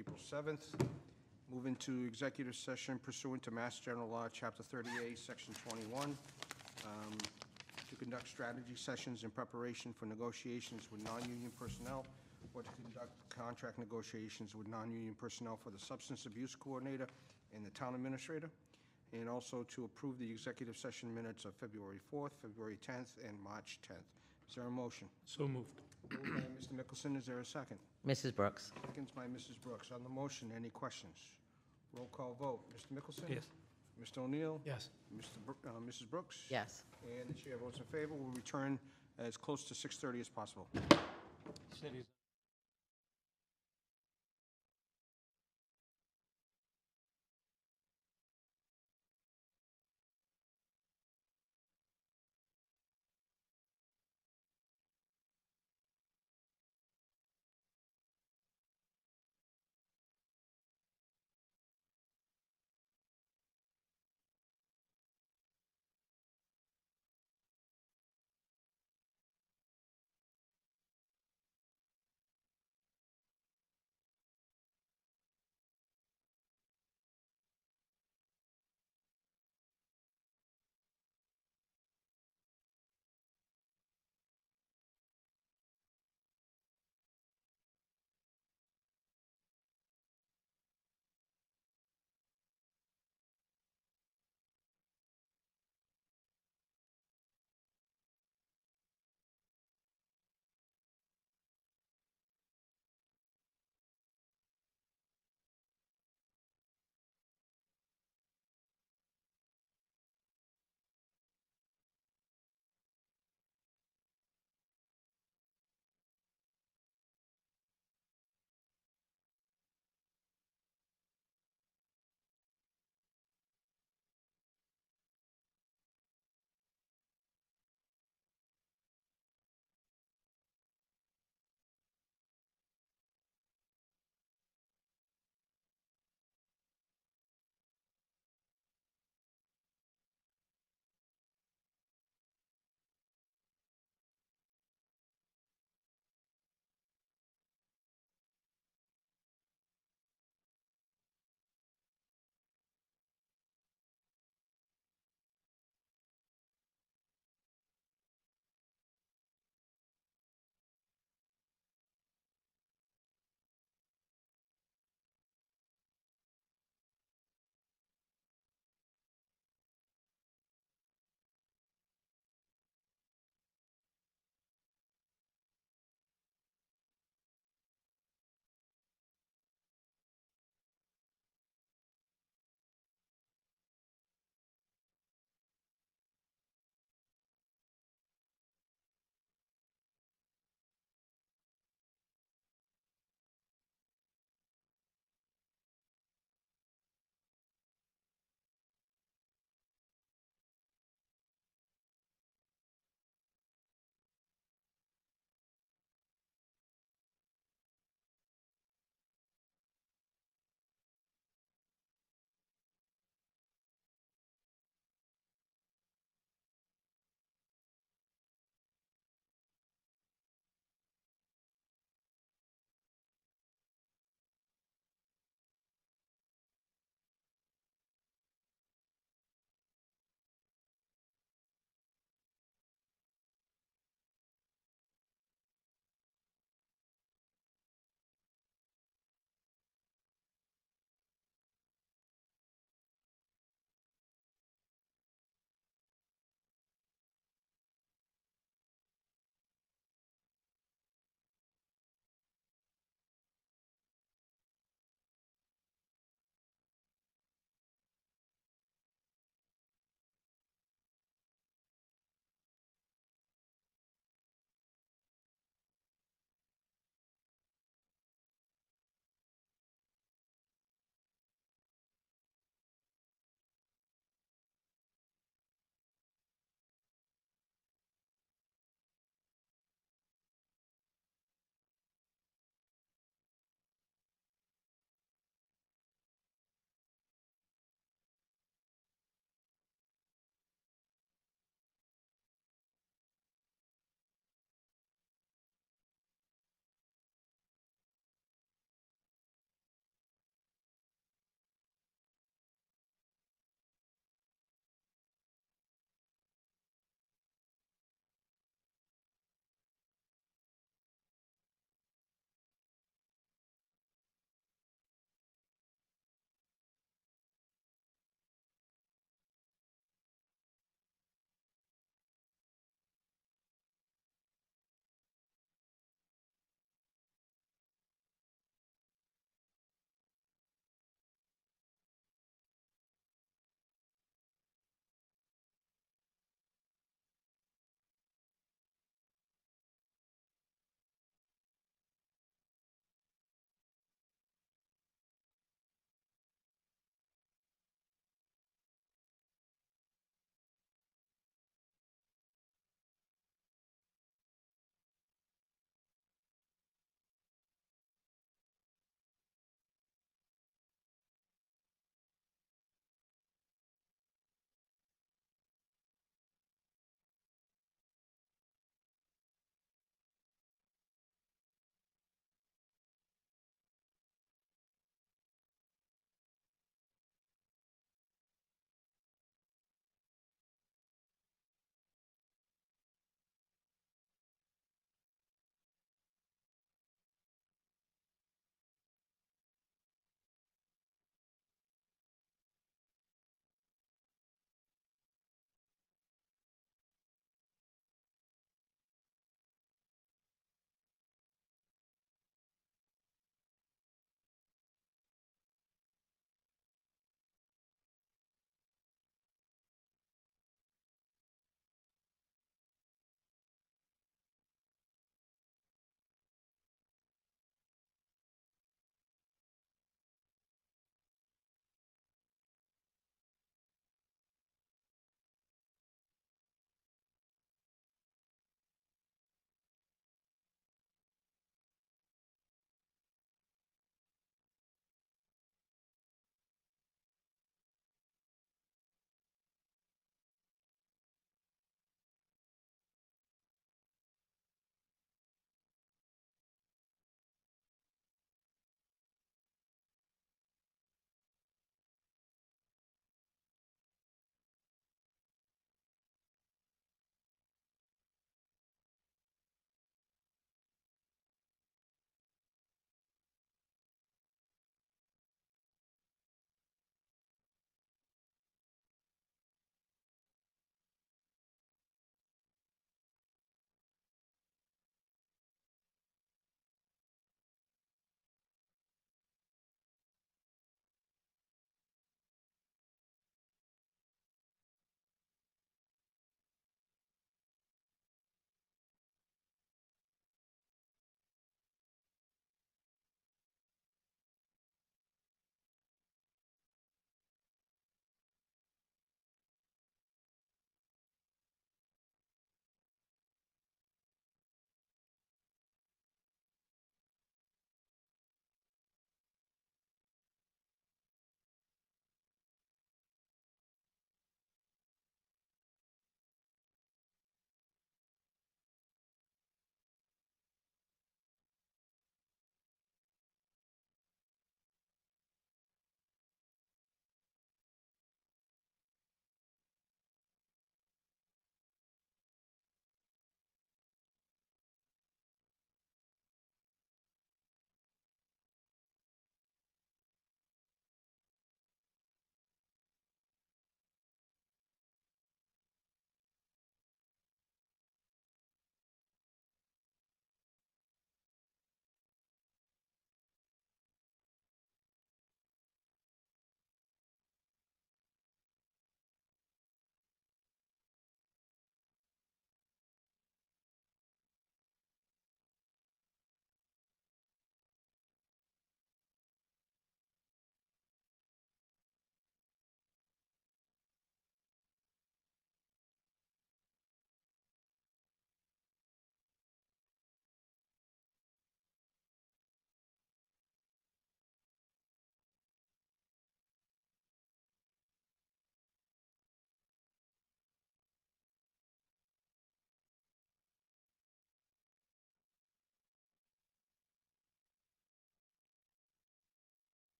April 7th. Move into executive session pursuant to Mass General Law, Chapter 38, Section 21, to conduct strategy sessions in preparation for negotiations with non-union personnel, or to conduct contract negotiations with non-union personnel for the substance abuse coordinator and the town administrator, and also to approve the executive session minutes of February 4th, February 10th, and March 10th. Is there a motion? So moved. Moved by Mr. Mickelson, is there a second? Mrs. Brooks. Seconds by Mrs. Brooks. On the motion, any questions? Roll call vote. Mr. Mickelson? Yes. Mr. O'Neill? Yes. Mrs. Brooks? Yes. And the chair votes in favor. We'll return as close to 6:30 as possible. Cities.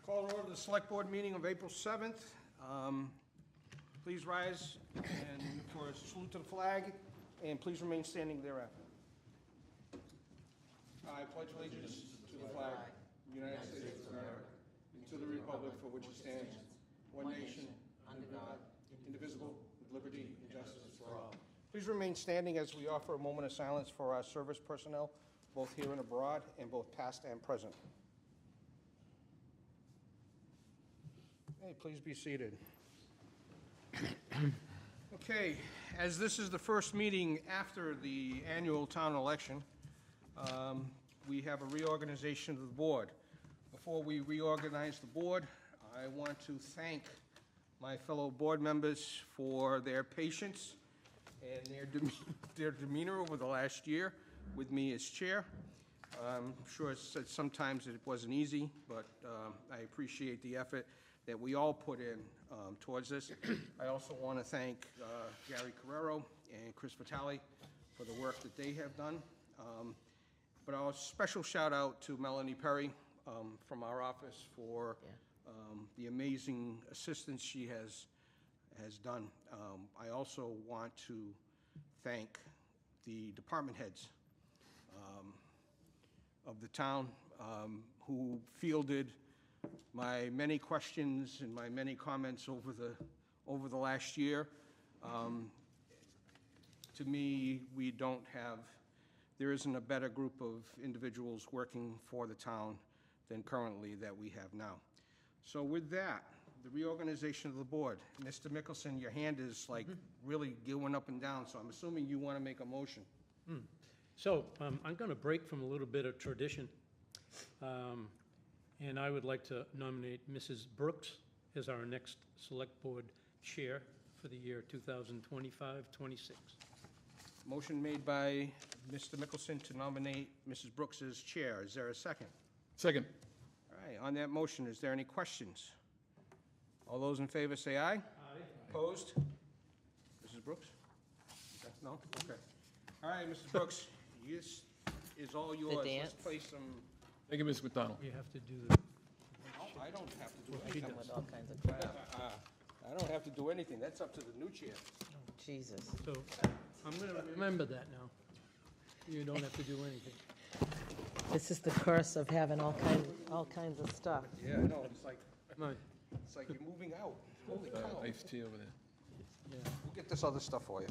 Call to order the Select Board meeting of April 7th. Please rise and for a salute to the flag, and please remain standing thereafter. I pledge allegiance to the flag of the United States of America and to the republic for which it stands, one nation, under God, indivisible, with liberty and justice for all. Please remain standing as we offer a moment of silence for our service personnel, both here and abroad, and both past and present. Hey, please be seated. Okay, as this is the first meeting after the annual town election, we have a reorganization of the board. Before we reorganize the board, I want to thank my fellow board members for their patience and their demeanor over the last year with me as chair. I'm sure sometimes it wasn't easy, but I appreciate the effort that we all put in towards this. I also want to thank Gary Carrero and Chris Vitale for the work that they have done. But a special shout out to Melanie Perry from our office for the amazing assistance she has done. I also want to thank the department heads of the town who fielded my many questions and my many comments over the last year. To me, there isn't a better group of individuals working for the town than currently that we have now. So with that, the reorganization of the board. Mr. Mickelson, your hand is like really going up and down, so I'm assuming you want to make a motion. So I'm going to break from a little bit of tradition, and I would like to nominate Mrs. Brooks as our next Select Board Chair for the year 2025-26. Motion made by Mr. Mickelson to nominate Mrs. Brooks as chair. Is there a second? Second. All right, on that motion, is there any questions? All those in favor say aye. Aye. Opposed? Mrs. Brooks? No? Okay. All right, Mrs. Brooks, this is all yours. Let's dance? play some... Thank you, Ms. McDonald. You have to do the, No, I don't have to do Come anything. with all kinds of crap. I don't have to do anything. That's up to the new chair. Jesus. so I'm going to remember that now. You don't have to do anything. This is the curse of having all kinds of stuff. Yeah, I know. Come on. It's like you're moving out. Holy cow. Iced tea over there. Yeah. We'll get this other stuff for you.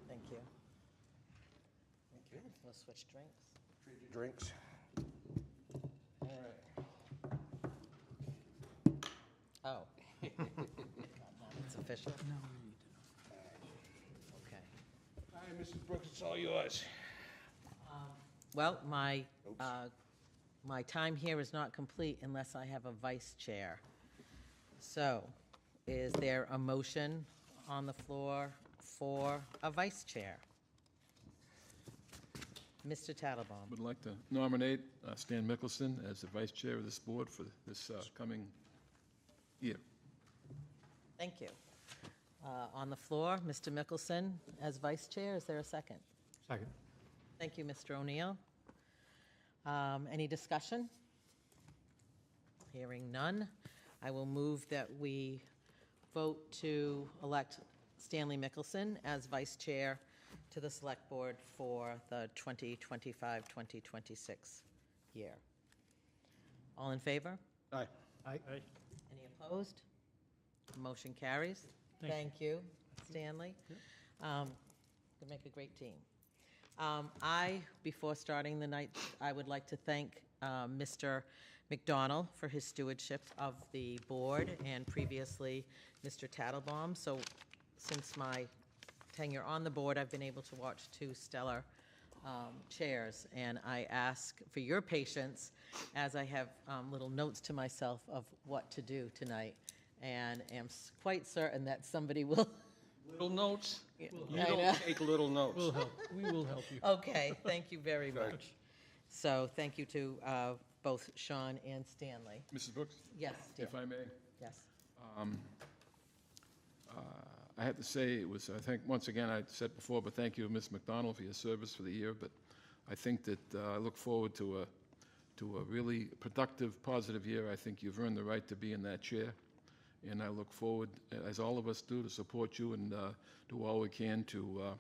Thank you. Thank you. We'll switch drinks. Trade your drinks. All right. Oh. It's official? No, Okay. All right, Mrs. Brooks, it's all yours. Well, my time here is not complete unless I have a vice chair. So, is there a motion on the floor for a vice chair? Mr. Tattlebaum. Would like to nominate Stan Mickelson as the vice chair of this board for this coming year. Thank you. On the floor, Mr. Mickelson as vice chair. Is there a second? Second. Thank you, Mr. O'Neill. Any discussion? Hearing none, I will move that we vote to elect Stanley Mickelson as vice chair to the Select Board for the 2025-2026 year. All in favor? Aye. Aye. Any opposed? Motion carries. Thank you. Thank you, Stanley. You'll make a great team. Before starting the night, I would like to thank Mr. McDonald for his stewardship of the board, and previously Mr. Tattlebaum. So since my tenure on the board, I've been able to watch two stellar chairs, and I ask for your patience as I have little notes to myself of what to do tonight, and am quite certain that somebody will. Little notes? You I know. don't take little notes. We'll help. We will help you. Okay, thank you very much. So thank you to both Sean and Stanley. Mrs. Brooks, Yes, if Stan. I may, Yes. I have to say, it was, I think, once again, I said before, but thank you, Ms. McDonald, for your service for the year. But I think that I look forward to a really productive, positive year. I think you've earned the right to be in that chair. And I look forward, as all of us do, to support you and do all we can to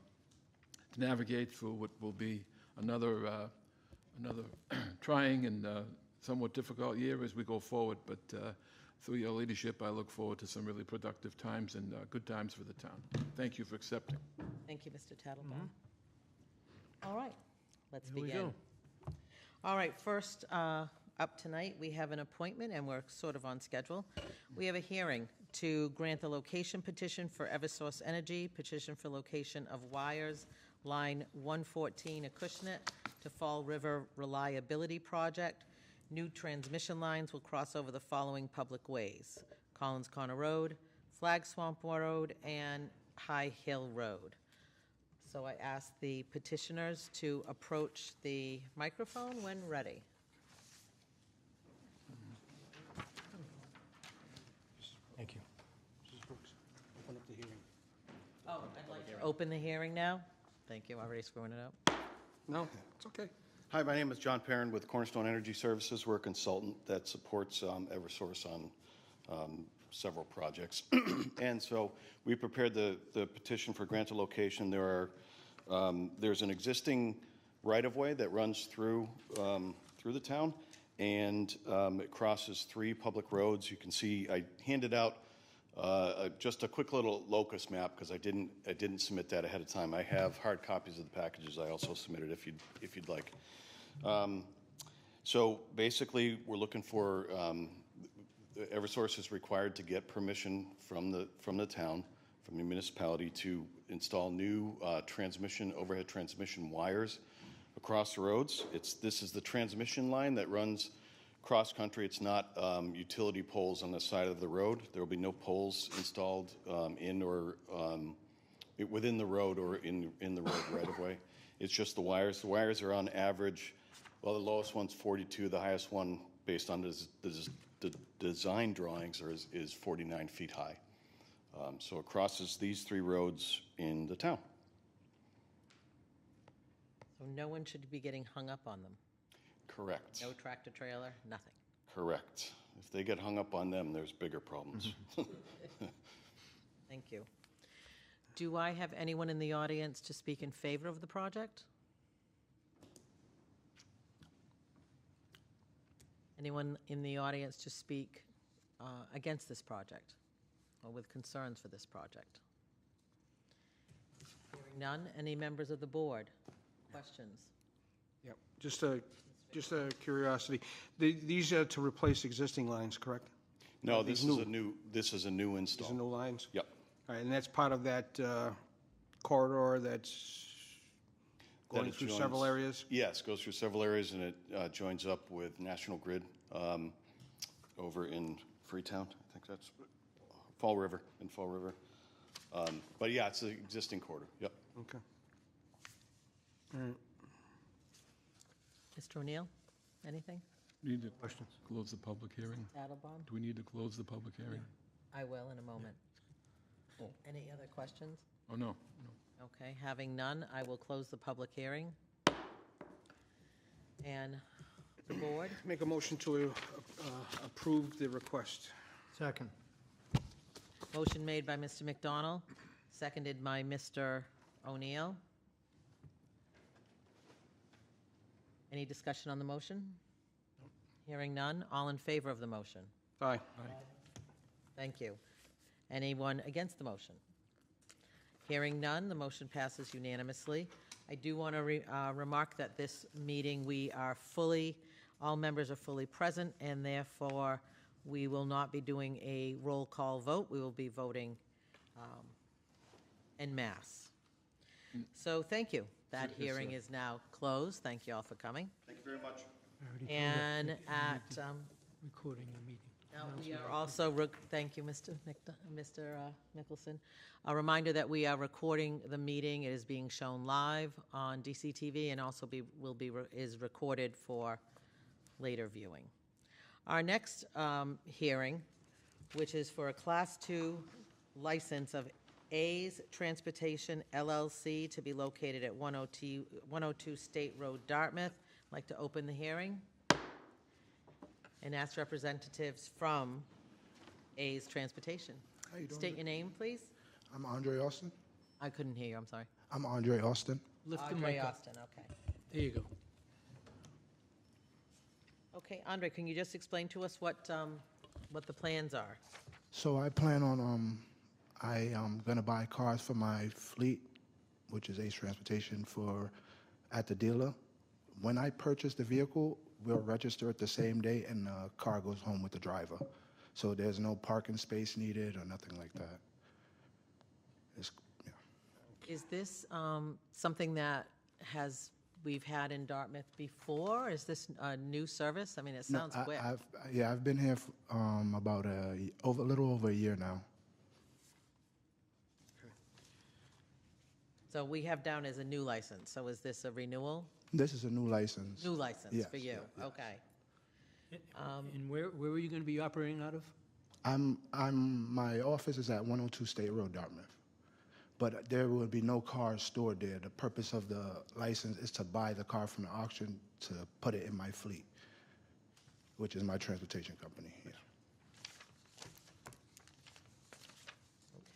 navigate through what will be another trying and somewhat difficult year as we go forward. But through your leadership, I look forward to some really productive times and good times for the town. Thank you for accepting. Thank you, Mr. Tattlebaum. All right, let's Here we begin. go. All right, first up tonight, we have an appointment, and we're sort of on schedule. We have a hearing to grant the location petition for Eversource Energy, petition for location of wires, line 114 Acushnet to Fall River Reliability Project. New transmission lines will cross over the following public ways: Collins Corner Road, Flag Swamp Road, and High Hill Road. So I ask the petitioners to approach the microphone when ready. Thank you. Mrs. Brooks, open up the hearing. Oh, I'd like to open the hearing now. Thank you, already screwing it up. No, it's okay. Hi, my name is John Perrin with Cornerstone Energy Services. We're a consultant that supports Eversource on several projects. And so we prepared the petition for grant of location. There's an existing right-of-way that runs through the town, and it crosses 3 public roads. You can see I handed out just a quick little locus map because I didn't submit that ahead of time. I have hard copies of the packages. I also submitted if you'd like. So basically, we're looking for Eversource is required to get permission from the town, from the municipality, to install new overhead transmission wires across the roads. This is the transmission line that runs cross-country. It's not utility poles on the side of the road. There will be no poles installed in or within the road or in the road right-of-way. It's just the wires. The wires are on average, well, the lowest one's 42. The highest one, based on the design drawings, is 49 feet high. So it crosses these 3 roads in the town. So no one should be getting hung up on them? Correct. No tractor trailer, nothing? Correct. If they get hung up on them, there's bigger problems. Thank you. Do I have anyone in the audience to speak in favor of the project? Anyone in the audience to speak against this project or with concerns for this project? Hearing none. Any members of the board? Questions? Yep, just a curiosity. These are to replace existing lines, correct? No, These this is a new install. These are new lines? Yep. All right, and that's part of that corridor that's going through several areas? Yes, goes through several areas, and it joins up with National Grid over in Freetown. I think that's Fall River, But yeah, it's the existing corridor. Yep. Okay. All right. Mr. O'Neill, anything? Need to close the public hearing? Tattlebaum? Do we need to close the public hearing? I will in a moment. Any other questions? Oh, no. Okay, having none, I will close the public hearing. And the board, Make a motion to approve the request. Second. motion made by Mr. McDonald, seconded by Mr. O'Neill. Any discussion on the motion? Hearing none, all in favor of the motion? Aye. Thank you. Anyone against the motion? Hearing none, the motion passes unanimously. I do want to remark that this meeting, all members are fully present, and therefore, we will not be doing a roll call vote. We will be voting en masse. So thank you. That hearing is now closed. Thank you all for coming. Thank you very much. And at, Recording the meeting. now, we are also, thank you, Mr. Mickelson. A reminder that we are recording the meeting. It is being shown live on DCTV and also is recorded for later viewing. Our next hearing, which is for a Class 2 license of A's Transportation LLC to be located at 102 State Road, Dartmouth. I'd like to open the hearing and ask representatives from A's Transportation. How you doing? State your name, please. I'm Andre Austin. I couldn't hear you, I'm sorry. I'm Andre Austin. Lift the Andre mic up. Austin, okay. There you go. Okay, Andre, can you just explain to us what the plans are? So I plan on I am gonna buy cars for my fleet, which is Ace Transportation, at the dealer. When I purchase the vehicle, we'll register it the same day, and the car goes home with the driver. So there's no parking space needed or nothing like that. It's, yeah. Is this something that we've had in Dartmouth before? Is this a new service? I mean, it No, sounds quick. I've been here about a little over a year now. So we have down as a new license, so is this a renewal? This is a new license. New license Yes, for you, yes. okay. And where are you going to be operating out of? My office is at 102 State Road, Dartmouth. But there will be no cars stored there. The purpose of the license is to buy the car from the auction to put it in my fleet, which is my transportation company. Yeah.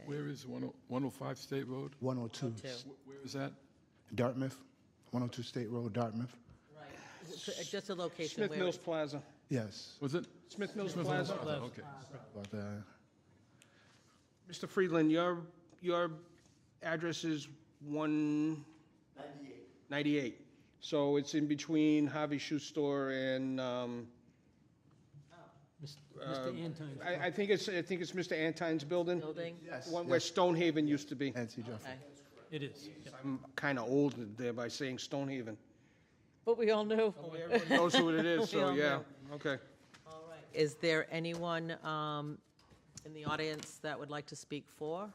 Okay. Where is 105 State Road? 102 102. Where is that? Dartmouth, 102 State Road, Dartmouth. Just a location Smith where, Mills Plaza. Yes. Was it? Smith Mills Smith Mills Plaza. Plaza. Okay. But, Mr. Friedland, your address is 198. So it's in between Harvey Shoe Store and, Mr. Antine's. I think it's Mr. Antine's building. building? yes. One where Stonehaven used to be. Nancy Jeffrey. Okay. It is. Yep. I'm kind of old there by saying Stonehaven. But we all knew. Everyone knows who it is, We so all yeah, know. okay. All right. Is there anyone in the audience that would like to speak for?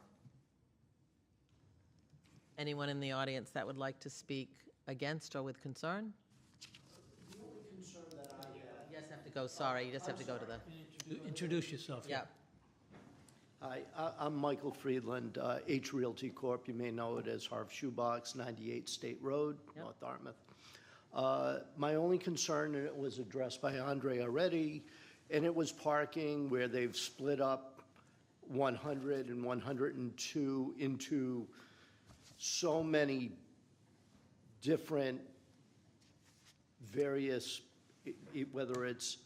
Anyone in the audience that would like to speak against or with concern? The only concern that I have... You just have to go, sorry, you just have to go to the... Introduce yourself. Yeah. Hi, I'm Michael Friedland, H Realty Corp. You may know it as Harv Shoebox, 98 State Road, Yep. North Dartmouth. My only concern, and it was addressed by Andre already, and it was parking where they've split up 100 and 102 into so many different various, whether it's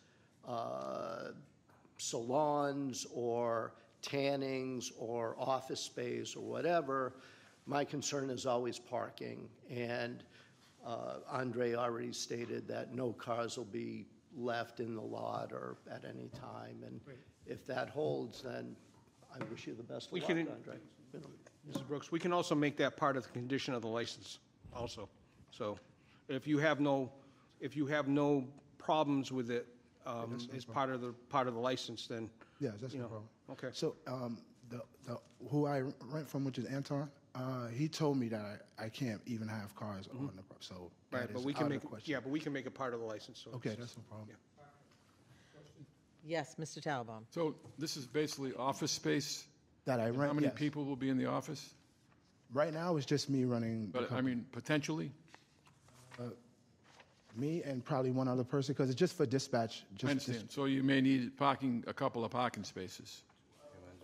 salons or tannings or office space or whatever. My concern is always parking, and Andre already stated that no cars will be left in the lot or at any time, and if that holds, then I wish you the best of We luck, can- Andre. You know. Mrs. Brooks, we can also make that part of the condition of the license also. So if you have no problems with it as part of the license, then, Yes, that's you no know, problem. okay. So who I rent from, which is Anton, he told me that I can't even have cars on the property, so Right, that but is we can out make, of question. yeah, but we can make it part of the license, so. Okay, that's no problem. Yes, Mr. Talbot. So this is basically office space? That I And rent, how many yes. people will be in the office? Right now, it's just me running the But, I company. mean, potentially? Me and probably one other person, because it's just for dispatch. I understand. So you may need a couple of parking spaces.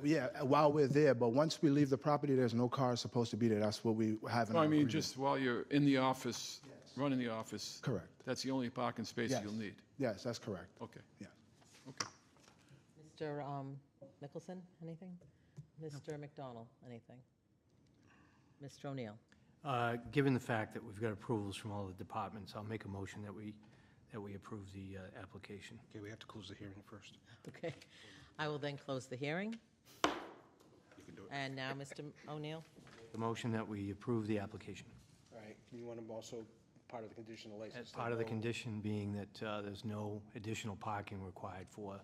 Yeah, while we're there, but once we leave the property, there's no cars supposed to be there. That's what we have in No, our I mean, agreement. just while you're in the office, running the office. Correct. That's the only parking space Yes. you'll need. Yes, that's correct. Okay, Yeah. okay. Mr. Mickelson, anything? Mr. McDonald, anything? Mr. O'Neill? Given the fact that we've got approvals from all the departments, I'll make a motion that we approve the application. Okay, we have to close the hearing first. Okay. I will then close the hearing. You can do it. And now, Mr. O'Neill? The motion that we approve the application. All right, you want them also part of the condition of the license? As part of the condition being that there's no additional parking required for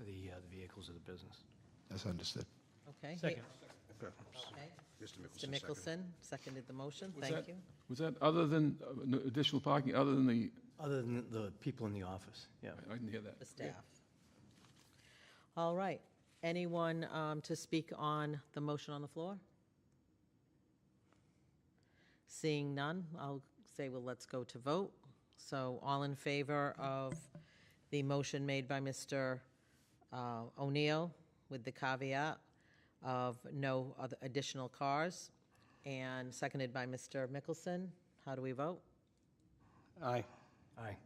the vehicles of the business. That's understood. Okay. Second. Okay. Okay. Mr. Mr. Mickelson, second. Mickelson seconded the motion. Was Thank that- you. Was that other than no additional parking, other than the, Other than the people in the office, yeah. I didn't hear that. The staff. All right. Anyone to speak on the motion on the floor? Seeing none, I'll say, well, let's go to vote. So all in favor of the motion made by Mr. O'Neill with the caveat of no other additional cars, and seconded by Mr. Mickelson, how do we vote? Aye. Aye.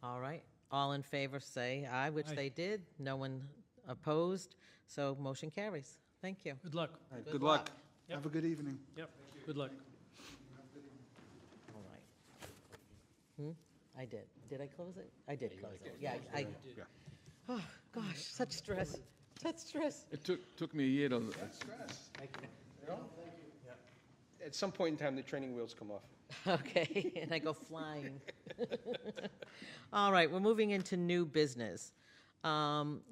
All right, all in favor say aye, which they did. No one opposed, so motion carries. Thank you. Good luck. All right, good luck. Yep. Have a good evening. Yep, good luck. All right. I did. Did I close it? I did close it. Yeah, oh, gosh, such stress, such stress. It took me a year to, At some point in time, the training wheels come off. Okay, and I go flying. All right, we're moving into new business.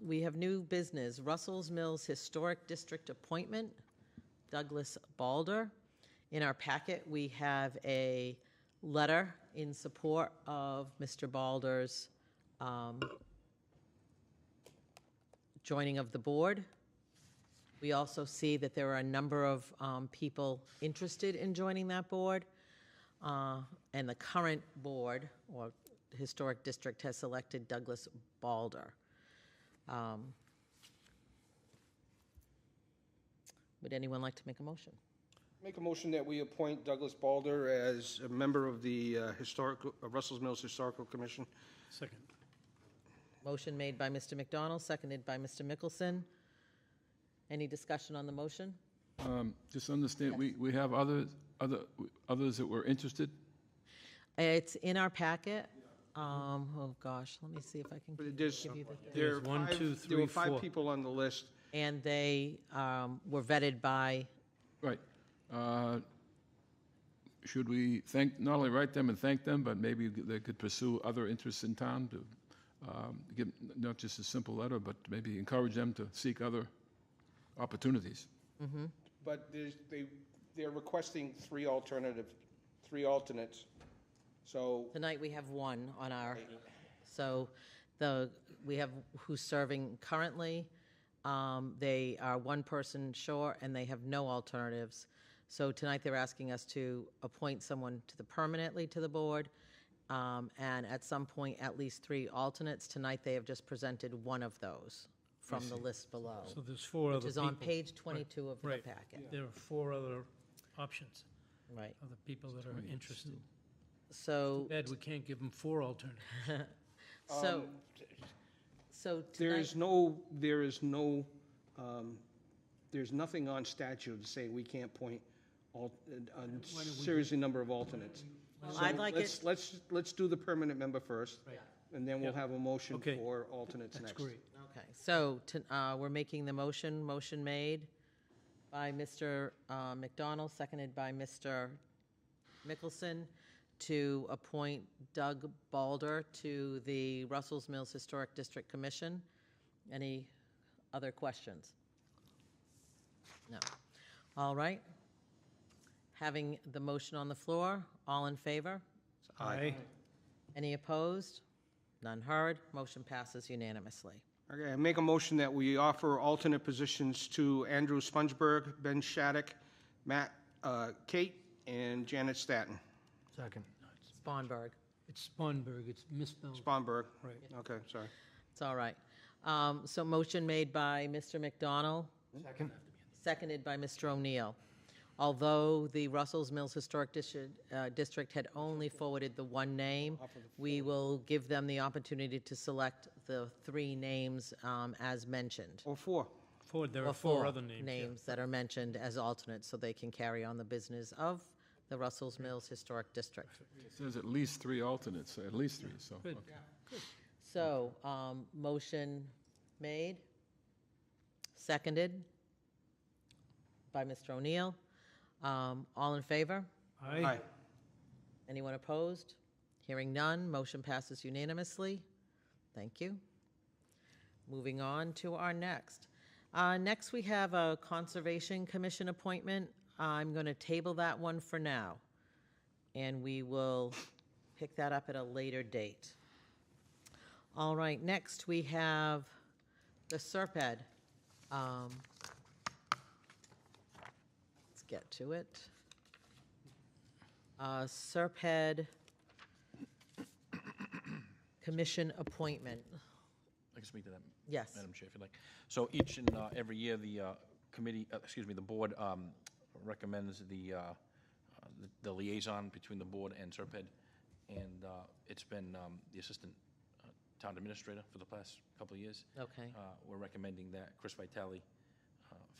We have new business, Russell's Mills Historic District appointment, Douglas Balder. In our packet, we have a letter in support of Mr. Balder's joining of the board. We also see that there are a number of people interested in joining that board. And the current board, or Historic District, has selected Douglas Balder. Would anyone like to make a motion? Make a motion that we appoint Douglas Balder as a member of the Russell's Mills Historical Commission. Second. Motion made by Mr. McDonald, seconded by Mr. Mickelson. Any discussion on the motion? just understand, we have others that were interested? It's in our packet. Oh, gosh, let me see if I can But give there's, you the... there are There's one, five- two, there were three, four. 5 people on the list. And they were vetted by, Right. Should we not only write them and thank them, but maybe they could pursue other interests in town to give not just a simple letter, but maybe encourage them to seek other opportunities? But they're requesting 3 alternates. So, tonight we have one on our, so we have who's serving currently. They are one person short and they have no alternatives. So tonight they're asking us to appoint someone permanently to the board, and at some point, at least 3 alternates. Tonight they have just presented one of those from the list below, So there's 4 other which people. is on page 22 of the Right. packet. There are 4 other options Right. of the people that are interested. So, Bad, we can't give them 4 alternatives. so, so there is tonight, there's nothing on statute to say we can't appoint a seriously number of alternates. Well, So I'd like it- let's do the permanent member first, and then we'll Yeah. have a motion Okay. for alternates next. That's great. okay, so we're making the motion made by Mr. McDonald, seconded by Mr. Mickelson, to appoint Doug Balder to the Russell's Mills Historic District Commission. Any other questions? No. All right. Having the motion on the floor, all in favor? Aye. Any opposed? None heard. Motion passes unanimously. Okay, I make a motion that we offer alternate positions to Andrew Spongeberg, Ben Shattuck, Matt Kate, and Janet Staton. Second. Sponberg. It's Sponberg, it's misspelled. Sponberg. Right. Okay, sorry. It's all right. So motion made by Mr. McDonald, Second. seconded by Mr. O'Neill. Although the Russell's Mills Historic District had only forwarded the one name, we will give them the opportunity to select the 3 names as mentioned. Or 4. There Or are 4 other names. yeah. that are mentioned as alternates, so they can carry on the business of the Russell's Mills Historic District. It says at least 3 alternates, at least 3, so. Good. okay. So, motion made, seconded by Mr. O'Neill. All in favor? Aye. Anyone opposed? Hearing none, motion passes unanimously. Thank you. Moving on to our next. Next, we have a Conservation Commission appointment. I'm going to table that one for now, and we will pick that up at a later date. All right, next we have the SERPED. Let's get to it. Serped Commission appointment. I can speak to that, Yes. Madam Chair, if you'd like. So each and every year, the committee, the board recommends the liaison between the board and Serped, and it's been the assistant town administrator for the past couple of years. Okay. We're recommending that Chris Vitale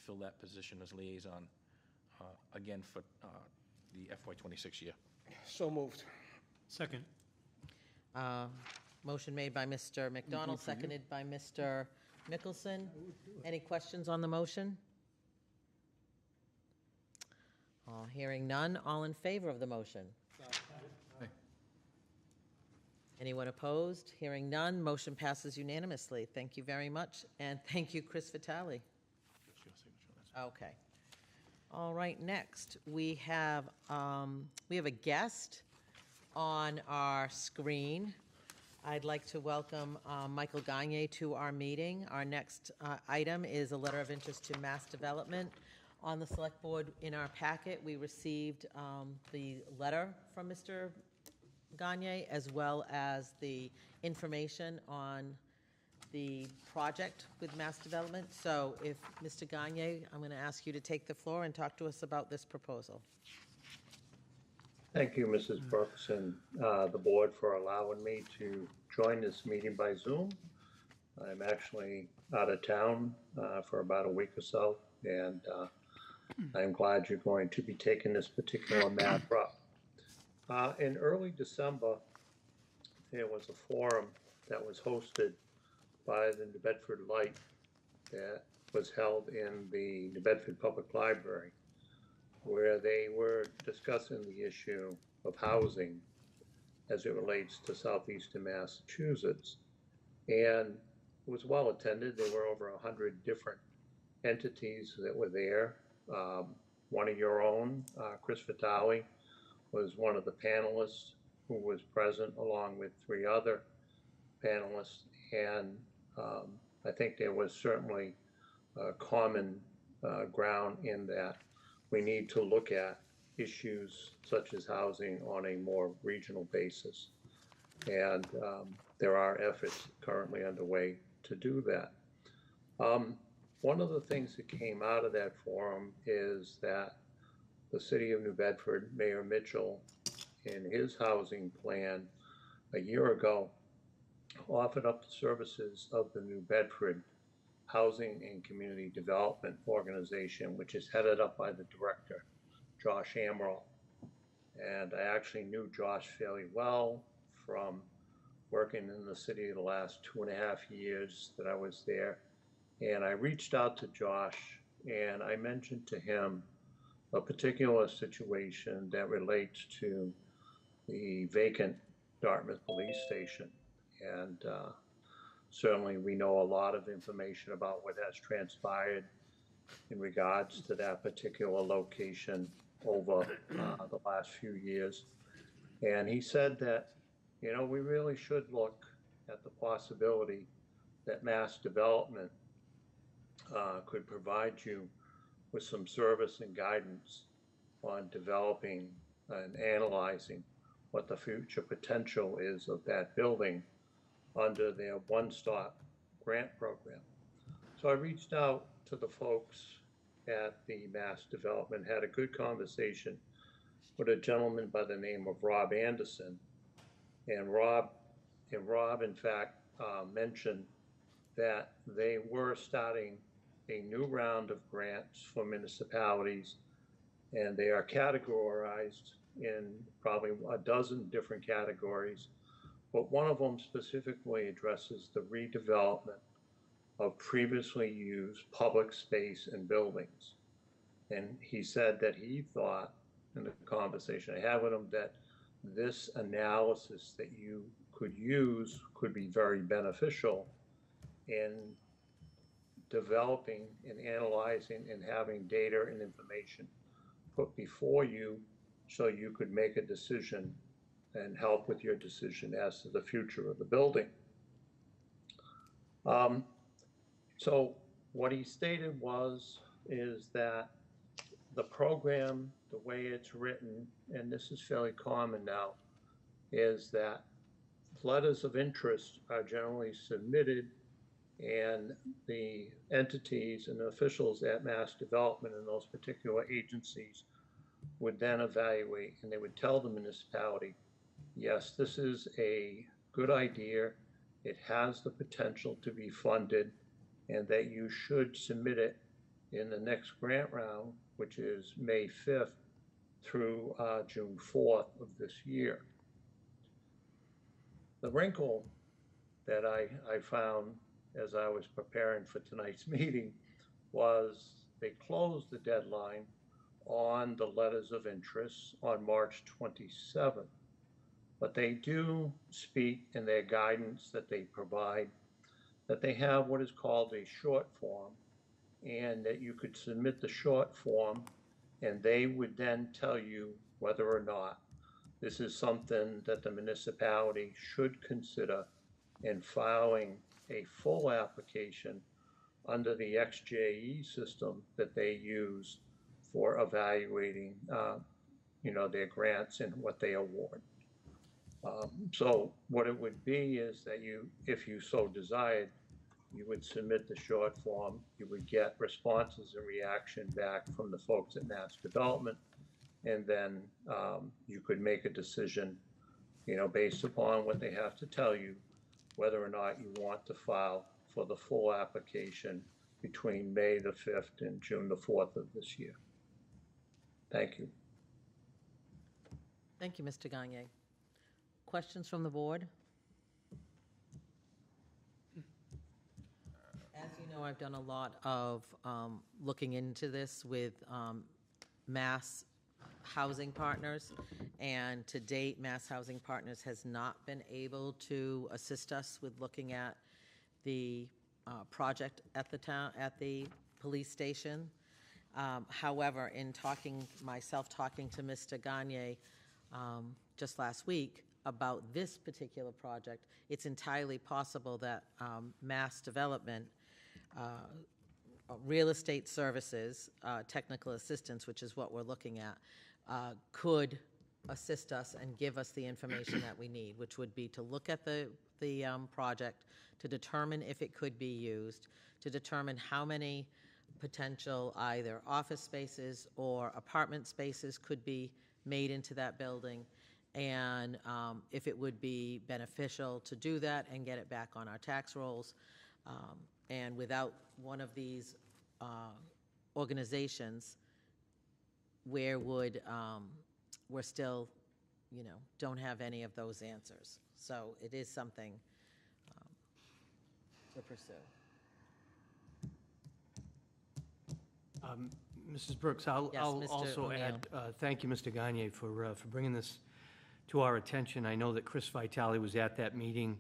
fill that position as liaison again for the FY26 year. So moved. Second. Motion made by Mr. McDonald, seconded by Mr. Mickelson. Any questions on the motion? Hearing none, all in favor of the motion? Aye. Anyone opposed? Hearing none, motion passes unanimously. Thank you very much, and thank you, Chris Vitale. Just your signature, that's Okay. All right, next, we have a guest on our screen. I'd like to welcome Michael Gagne to our meeting. Our next item is a letter of interest to Mass Development. On the Select Board, in our packet, we received the letter from Mr. Gagne, as well as the information on the project with Mass Development. So if, Mr. Gagne, I'm going to ask you to take the floor and talk to us about this proposal. Thank you, Mrs. Brooks, and the board for allowing me to join this meeting by Zoom. I'm actually out of town for about a week or so, and I'm glad you're going to be taking this particular matter up. In early December, there was a forum that was hosted by the New Bedford Light that was held in the New Bedford Public Library, where they were discussing the issue of housing as it relates to southeastern Massachusetts. And it was well attended. There were over 100 different entities that were there. One of your own, Chris Vitale, was one of the panelists who was present, along with 3 other panelists. And I think there was certainly common ground in that we need to look at issues such as housing on a more regional basis. And there are efforts currently underway to do that. One of the things that came out of that forum is that the city of New Bedford, Mayor Mitchell, in his housing plan a year ago, offered up the services of the New Bedford Housing and Community Development Organization, which is headed up by the director, Josh Amaral. And I actually knew Josh fairly well from working in the city the last 2.5 years that I was there. And I reached out to Josh and I mentioned to him a particular situation that relates to the vacant Dartmouth Police Station. And certainly we know a lot of information about what has transpired in regards to that particular location over the last few years. And he said that, you know, we really should look at the possibility that Mass Development could provide you with some service and guidance on developing and analyzing what the future potential is of that building under their one-stop grant program. So I reached out to the folks at the Mass Development, had a good conversation with a gentleman by the name of Rob Anderson. And Rob, in fact, mentioned that they were starting a new round of grants for municipalities, and they are categorized in probably a dozen different categories. But one of them specifically addresses the redevelopment of previously used public space and buildings. And he said that he thought, in the conversation I had with him, that this analysis that you could use could be very beneficial in developing and analyzing and having data and information put before you so you could make a decision and help with your decision as to the future of the building. So what he stated is that the program the way it's written, and this is fairly common now, is that letters of interest are generally submitted, and the entities and the officials at Mass Development in those particular agencies would then evaluate, and they would tell the municipality, yes, this is a good idea, it has the potential to be funded, and that you should submit it in the next grant round, which is May 5th through June 4th of this year. The wrinkle that I found as I was preparing for tonight's meeting was they closed the deadline on the letters of interest on March 27th. But they do speak in their guidance that they provide that they have what is called a short form, and that you could submit the short form and they would then tell you whether or not this is something that the municipality should consider in filing a full application under the XJE system that they use for evaluating, their grants and what they award. So what it would be is that you, if you so desired, you would submit the short form, you would get responses and reaction back from the folks at Mass Development, and then you could make a decision, based upon what they have to tell you, whether or not you want to file for the full application between May the 5th and June the 4th of this year. Thank you. Thank you, Mr. Gagne. Questions from the board? As you know, I've done a lot of looking into this with Mass Housing Partners, and to date, Mass Housing Partners has not been able to assist us with looking at the project at the police station. However, in talking to Mr. Gagne just last week about this particular project, it's entirely possible that Mass Development, Real Estate Services, Technical Assistance, which is what we're looking at, could assist us and give us the information that we need, which would be to look at the project, to determine if it could be used, to determine how many potential either office spaces or apartment spaces could be made into that building, and if it would be beneficial to do that and get it back on our tax rolls. And without one of these organizations, we're still, don't have any of those answers. So it is something to pursue. Mrs. Brooks, I'll Yes, Mr. also O'Neill. add, thank you, Mr. Gagne, for bringing this to our attention. I know that Chris Vitale was at that meeting,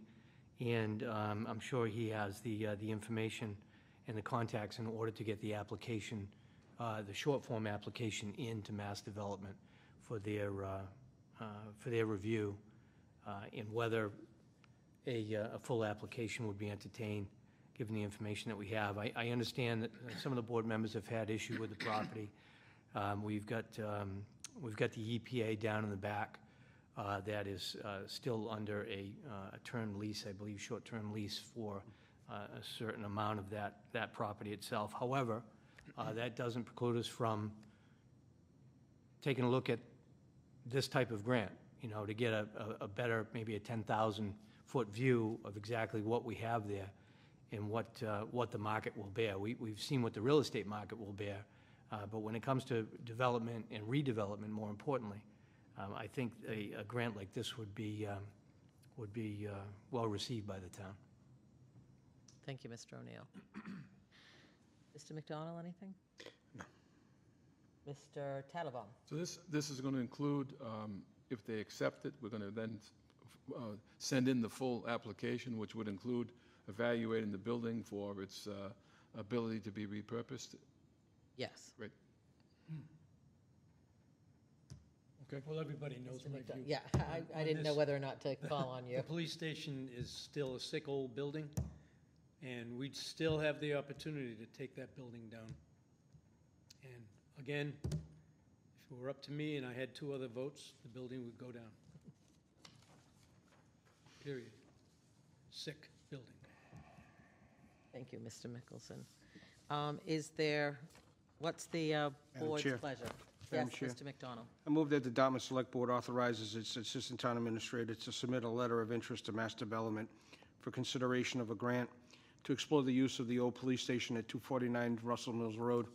and I'm sure he has the information and the contacts in order to get the application, the short form application into Mass Development for their review, and whether a full application would be entertained, given the information that we have. I understand that some of the board members have had issue with the property. We've got the EPA down in the back that is still under a term lease, I believe, short-term lease for a certain amount of that property itself. However, that doesn't preclude us from taking a look at this type of grant, to get a better, maybe a 10,000-foot view of exactly what we have there and what the market will bear. We've seen what the real estate market will bear, but when it comes to development and redevelopment, more importantly, I think a grant like this would be well received by the town. Thank you, Mr. O'Neill. Mr. McDonald, anything? No. Mr. Tattlebaum? So this is going to include, if they accept it, we're going to then send in the full application, which would include evaluating the building for its ability to be repurposed. Yes. Right. Okay. Well, everybody knows my view. Yeah, I didn't know whether or not to call on you. The police station is still a sick old building, and we'd still have the opportunity to take that building down. And again, it were up to me and I had 2 other votes, the building would go down. Period. Sick building. Thank you, Mr. Mickelson. What's the board's Chair. pleasure? Madam Yes, Chair. Mr. McDonald. I move that the Dartmouth Select Board authorizes its Assistant Town Administrator to submit a letter of interest to Mass Development for consideration of a grant to explore the use of the old police station at 249 Russell Mills Road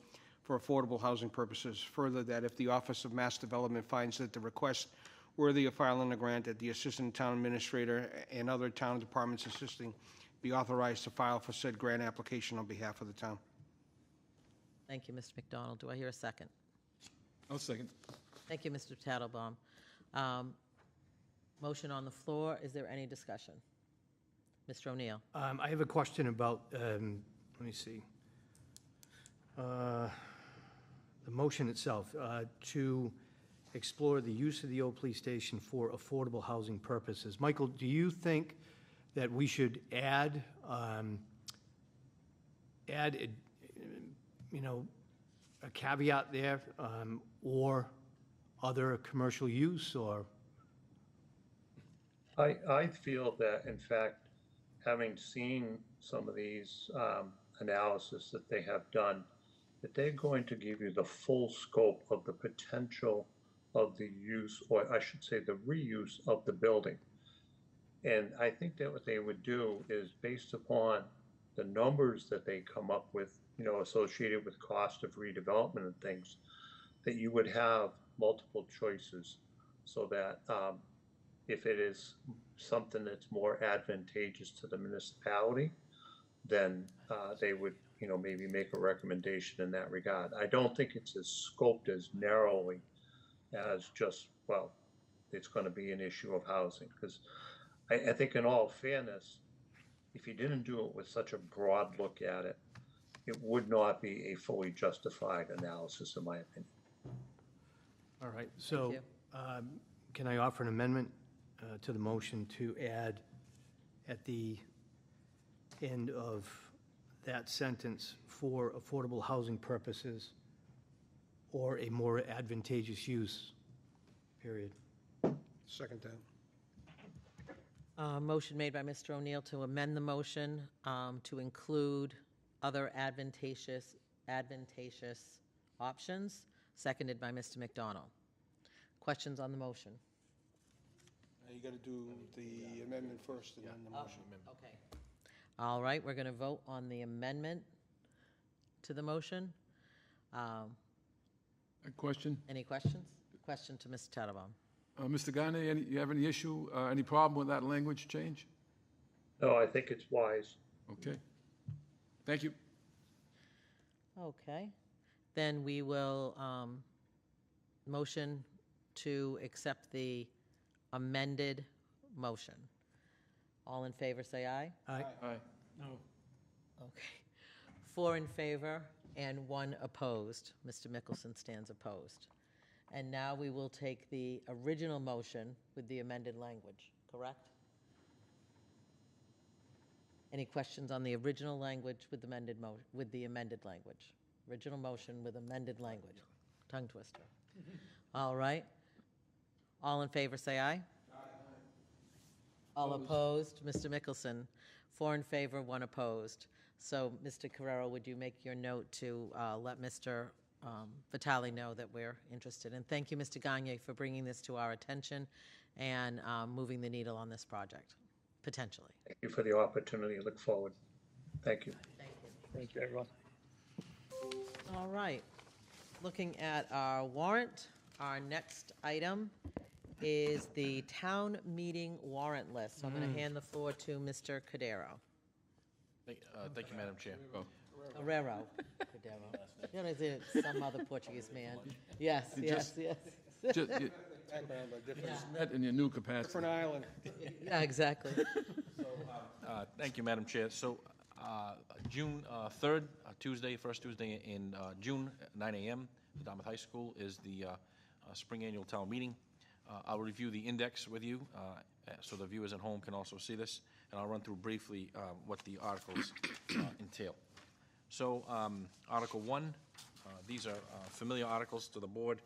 for affordable housing purposes. Further, that if the Office of Mass Development finds that the request worthy of filing a grant, that the Assistant Town Administrator and other town departments assisting be authorized to file for said grant application on behalf of the town. Thank you, Mr. McDonald. Do I hear a second? I'll second. Thank you, Mr. Tattlebaum. Motion on the floor. Is there any discussion? Mr. O'Neill. I have a question about, let me see. The motion itself, to explore the use of the old police station for affordable housing purposes. Michael, do you think that we should add, a caveat there, or other commercial use, or? I feel that, in fact, having seen some of these analysis that they have done, that they're going to give you the full scope of the potential of the use, or I should say the reuse of the building. And I think that what they would do is, based upon the numbers that they come up with, associated with cost of redevelopment and things, that you would have multiple choices, so that if it is something that's more advantageous to the municipality, then they would, maybe make a recommendation in that regard. I don't think it's as scoped as narrowly as just, well, it's going to be an issue of housing. Because I think, in all fairness, if you didn't do it with such a broad look at it, it would not be a fully justified analysis, in my opinion. All right, so you. can I offer an amendment to the motion to add at the end of that sentence, for affordable housing purposes or a more advantageous use, period? Second that. Motion made by Mr. O'Neill to amend the motion to include other advantageous options, seconded by Mr. McDonald. Questions on the motion? You got to do the amendment first and then the motion. Okay. All right, we're going to vote on the amendment to the motion. A question? Any questions? Question to Mr. Tattlebaum. Mr. Gagne, you have any issue, any problem with that language change? No, I think it's wise. Okay. Thank you. Okay. Then we will motion to accept the amended motion. All in favor, say aye. Aye. Aye. No. Okay. 4 in favor and 1 opposed. Mr. Mickelson stands opposed. And now we will take the original motion with the amended language, correct? Any questions on the original language with the amended language? Original motion with amended language. Tongue twister. All right. All in favor, say aye. Aye. All opposed? Mr. Mickelson. 4 in favor, 1 opposed. So, Mr. Carrero, would you make your note to let Mr. Vitale know that we're interested? And thank you, Mr. Gagne, for bringing this to our attention and moving the needle on this project, potentially. Thank you for the opportunity. Look forward. Thank you. Thank you. Thank you, everyone. All right. Looking at our warrant, our next item is the town meeting warrant list. So I'm going to hand the floor to Mr. Cordero. Thank you, Madam Chair. Carrero. Cordero. You know, it's some other Portuguese man. Yes, yes, yes. Just, you met in your new capacity. Different island. Yeah, exactly. Thank you, Madam Chair. So, June 3rd, Tuesday, first Tuesday in June, at 9 a.m., the Dartmouth High School is the spring annual town meeting. I'll review the index with you, so the viewers at home can also see this, and I'll run through briefly what the articles entail. So, Article 1, these are familiar articles to the board.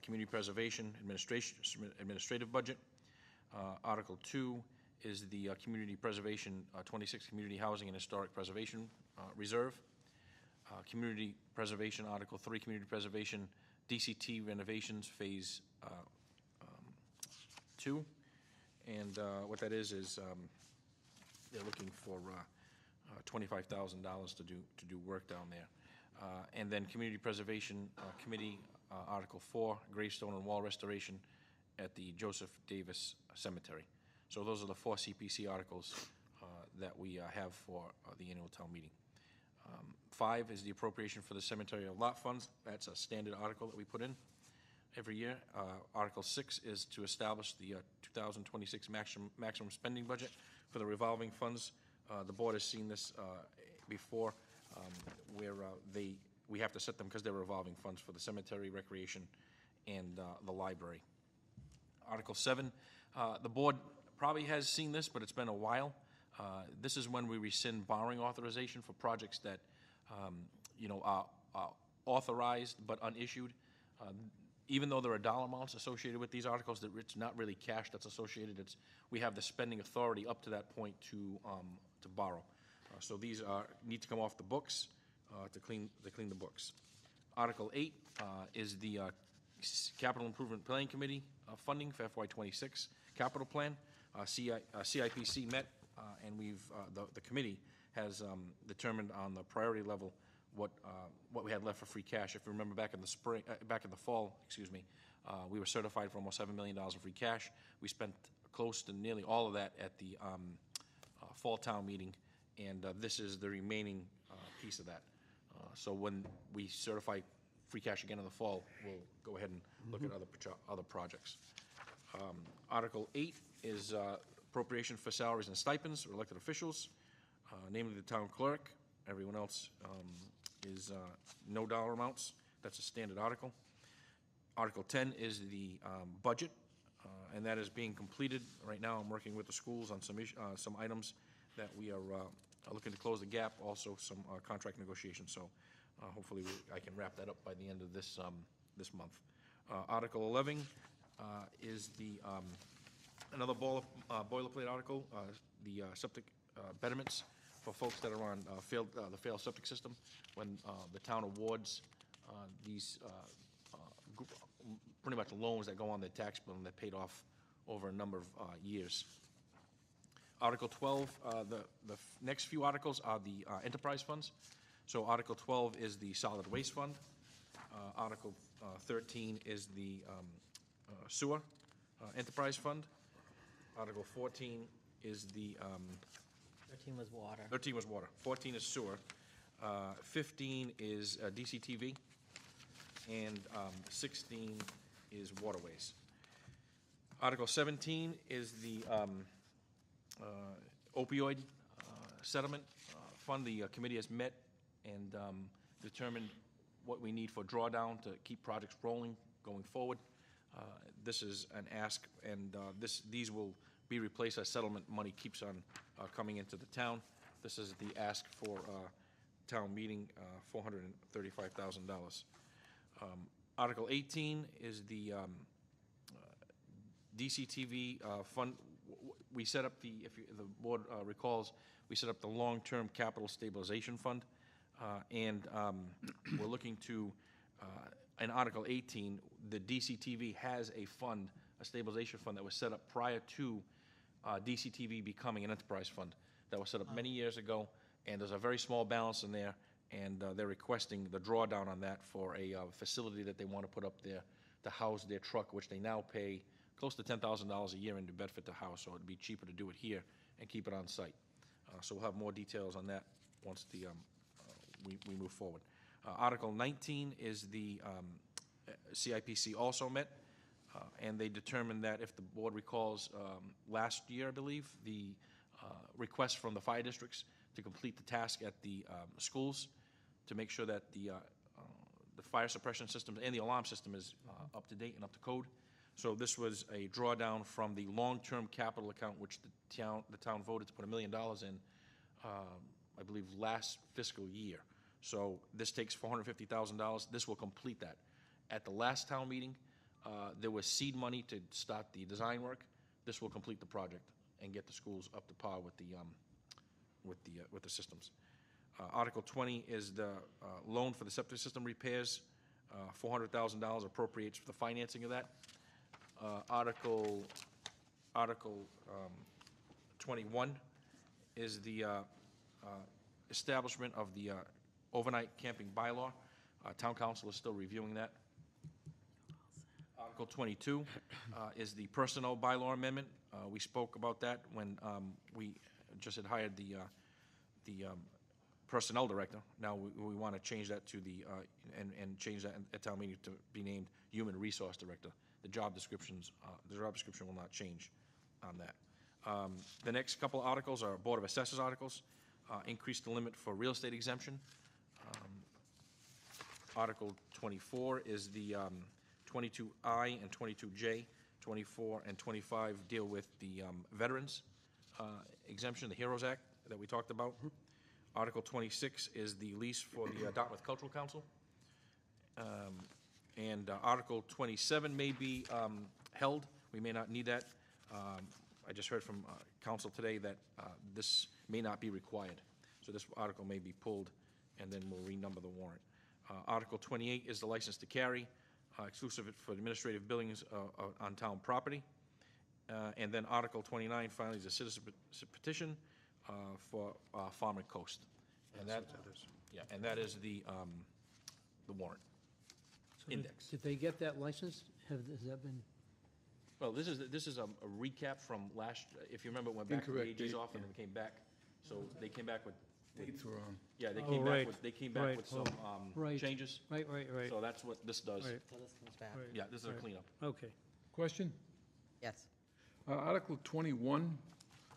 Community Preservation Administrative Budget. Article 2 is the Community Preservation, 26 Community Housing and Historic Preservation Reserve. Community Preservation, Article 3, Community Preservation, DCT renovations, Phase 2. And what that is they're looking for $25,000 to do work down there. And then Community Preservation Committee, Article 4, gravestone and wall restoration at the Joseph Davis Cemetery. So those are the 4 CPC articles that we have for the annual town meeting. 5 is the appropriation for the cemetery lot funds. That's a standard article that we put in every year. Article 6 is to establish the 2026 maximum spending budget for the revolving funds. The board has seen this before, where we have to set them because they're revolving funds for the cemetery, recreation, and the library. Article 7, the board probably has seen this, but it's been a while. This is when we rescind borrowing authorization for projects that are authorized but unissued. Even though there are dollar amounts associated with these articles, that it's not really cash that's associated. We have the spending authority up to that point to borrow. So these need to come off the books to clean the books. Article 8 is the Capital Improvement Planning Committee funding for FY26 capital plan. CIPC met, and the committee has determined on the priority level what we had left for free cash. If you remember back in the fall, we were certified for almost $7 million in free cash. We spent close to nearly all of that at the fall town meeting, and this is the remaining piece of that. So when we certify free cash again in the fall, we'll go ahead and look at other projects. Article 8 is appropriation for salaries and stipends for elected officials, namely the town clerk. Everyone else is no dollar amounts. That's a standard article. Article 10 is the budget, and that is being completed. Right now, I'm working with the schools on some items that we are looking to close the gap, also some contract negotiations. So hopefully I can wrap that up by the end of this month. Article 11 is the another boilerplate article, the septic betterments for folks that are on the failed septic system. When the town awards these pretty much loans that go on their tax bill and they're paid off over a number of years. Article 12, the next few articles are the enterprise funds. So Article 12 is the solid waste fund. Article 13 is the sewer enterprise fund. Article 14 is the 13 was water. 13 was water. 14 is sewer. 15 is DCTV. And 16 is waterways. Article 17 is the opioid settlement fund. The committee has met and determined what we need for drawdown to keep projects rolling going forward. This is an ask, and these will be replaced as settlement money keeps on coming into the town. This is the ask for town meeting, $435,000. Article 18 is the DCTV fund. We set up if the board recalls, we set up the long-term capital stabilization fund, and we're looking to, in Article 18, the DCTV has a fund, a stabilization fund that was set up prior to DCTV becoming an enterprise fund that was set up many years ago, and there's a very small balance in there, and they're requesting the drawdown on that for a facility that they want to put up there to house their truck, which they now pay close to $10,000 a year in New Bedford to house, so it'd be cheaper to do it here and keep it on site. So we'll have more details on that once we move forward. Article 19 is the CIPC also met, and they determined that if the board recalls last year, I believe, the request from the fire districts to complete the task at the schools to make sure that the fire suppression system and the alarm system is up to date and up to code. So this was a drawdown from the long-term capital account, which the town voted to put $1 million in, I believe, last fiscal year. So this takes $450,000. This will complete that. At the last town meeting, There was seed money to start the design work. This will complete the project and get the schools up to par with the systems. Article 20 is the loan for the septic system repairs. $400,000 appropriates for the financing of that. Article 21 is the establishment of the overnight camping bylaw. Town council is still reviewing that. Article 22 is the personnel bylaw amendment. We spoke about that when we just had hired the personnel director. Now we want to change that to and change that at town meeting to be named human resource director. The job description will not change on that. The next couple of articles are Board of Assessors articles. Increase the limit for real estate exemption. Article 24 is the 22I and 22J. 24 and 25 deal with the veterans exemption, the HEROES Act that we talked about. Article 26 is the lease for the Dartmouth Cultural Council. And Article 27 may be held. We may not need that. I just heard from council today that this may not be required. So this article may be pulled, and then we'll renumber the warrant. Article 28 is the license to carry, exclusive for administrative billings on town property. And then Article 29 finally is a citizen petition for Farmer Coast. And that is. Yeah, and that is the warrant. So Index. Did they get that license? Has that been? Well, this is a recap from last, if you remember, it went back to the Incorrect AG's date, office and came back. So they came back with, Dates were wrong. yeah, they Oh, came back right, with, they came back right, with some right. changes. Right. So that's what this does. Right. So this comes back. Right. Yeah, this is a Right. cleanup. Okay. Question? Yes. Article 21,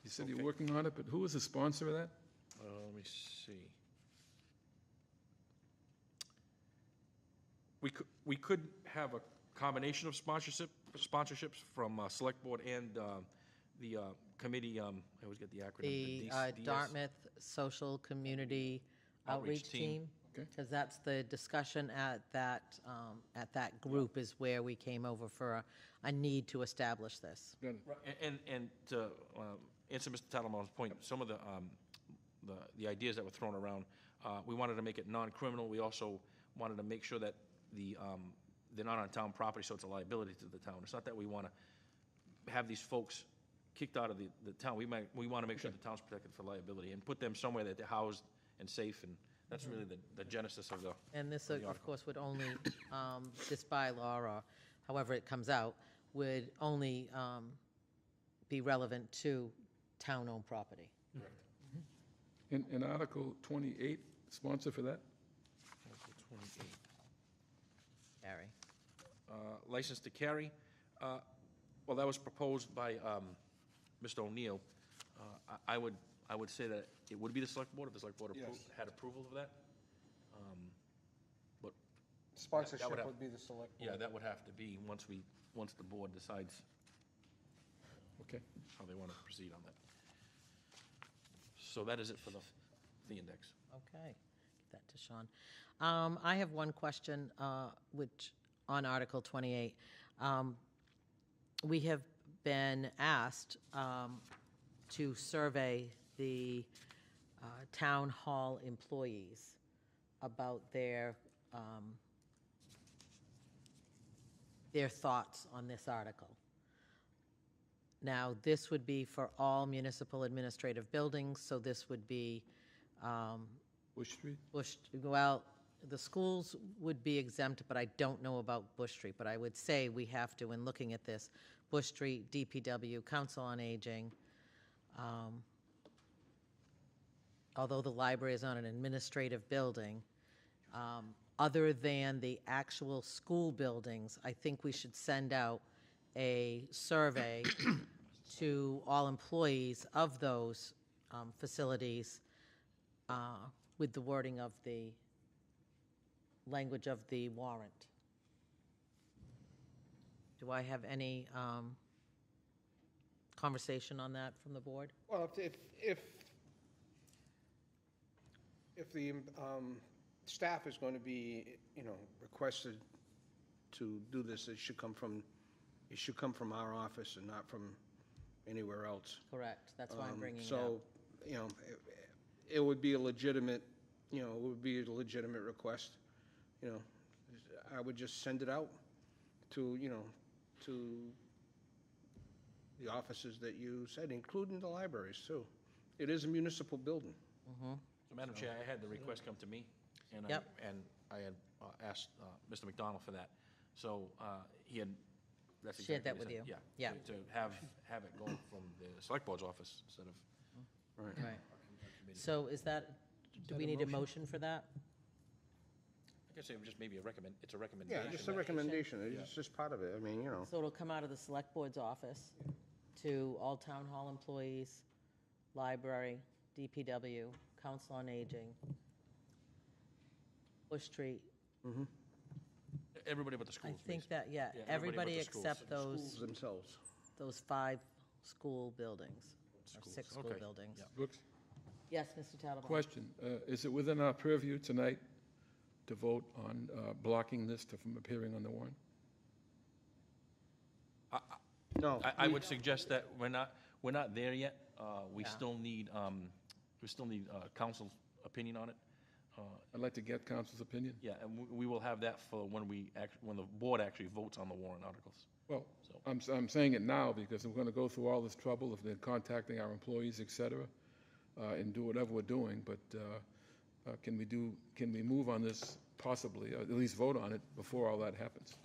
you said you're Okay. working on it, but who is the sponsor of that? Let me see. We could have a combination of sponsorships from Select Board and the committee, I always get the acronym. The DS. Dartmouth Social Community Outreach Outreach Team. Team. Okay. Because that's the discussion at that group is where we came over for a need to establish this. Got it. Right, and to answer Mr. Tattlebaum's point, some of the ideas that were thrown around, we wanted to make it non-criminal. We also wanted to make sure that they're not on town property, so it's a liability to the town. It's not that we want to have these folks kicked out of the town. We want to make sure the town's protected for liability and put them somewhere that they're housed and safe, and that's really the genesis of the. And this, the of article. course, would only, this bylaw, or however it comes out, would only be relevant to town-owned property. In Article 28, sponsor for that? Article 28. Gary? License to carry, well, that was proposed by Mr. O'Neill. I would say that it would be the Select Board if the Select Board Yes. had approval of that. But Sponsorship have- would be the select board. yeah, that would have to be once the board decides Okay. how they want to proceed on that. So that is it for the index. Okay, give that to Sean. I have one question, which, on Article 28. We have been asked to survey the town hall employees about their thoughts on this article. Now, this would be for all municipal administrative buildings, so this would be Bush Street? well, the schools would be exempt, but I don't know about Bush Street. But I would say we have to, in looking at this, Bush Street, DPW, Council on Aging, although the library is on an administrative building, other than the actual school buildings, I think we should send out a survey to all employees of those facilities with the wording of the language of the warrant. Do I have any conversation on that from the board? Well, if the staff is going to be, requested to do this, it should come from our office and not from anywhere else. Correct, that's why I'm bringing it up. So, you know, it would be a legitimate, you know, it would be a legitimate request. You know, I would just send it out to, you know, to the offices that you said, including the libraries, too. It is a municipal building. So, Madam Chair, I had the request come to me, and Yep. I had asked Mr. McDonald for that. So he had, that's Shared exactly that what he with said. you. Yeah. To have it go from the Select Board's office instead of. Right. Right. So is that, do we need a motion for that? I guess it was just maybe it's a recommendation. Yeah, just a recommendation, it's just part of it, I mean, you know. So it'll come out of the Select Board's office to all town hall employees, library, DPW, Council on Aging, Bush Street. Everybody but the I schools, think basically. that, yeah, Yeah, everybody everybody but the schools. except Schools themselves. those 5 school buildings, or 6 school okay. buildings. Yeah. Brooks? Yes, Mr. Tattelbaum? Question, is it within our purview tonight to vote on blocking this from appearing on the warrant? No. I would suggest that we're not there yet. We Yeah. still need, council's opinion on it. I'd like to get council's opinion. Yeah, and we will have that for when when the board actually votes on the warrant articles. Well, So- I'm saying it now because we're going to go through all this trouble of then contacting our employees, et cetera, and do whatever we're doing, but can we move on this possibly, or at least vote on it before all that happens?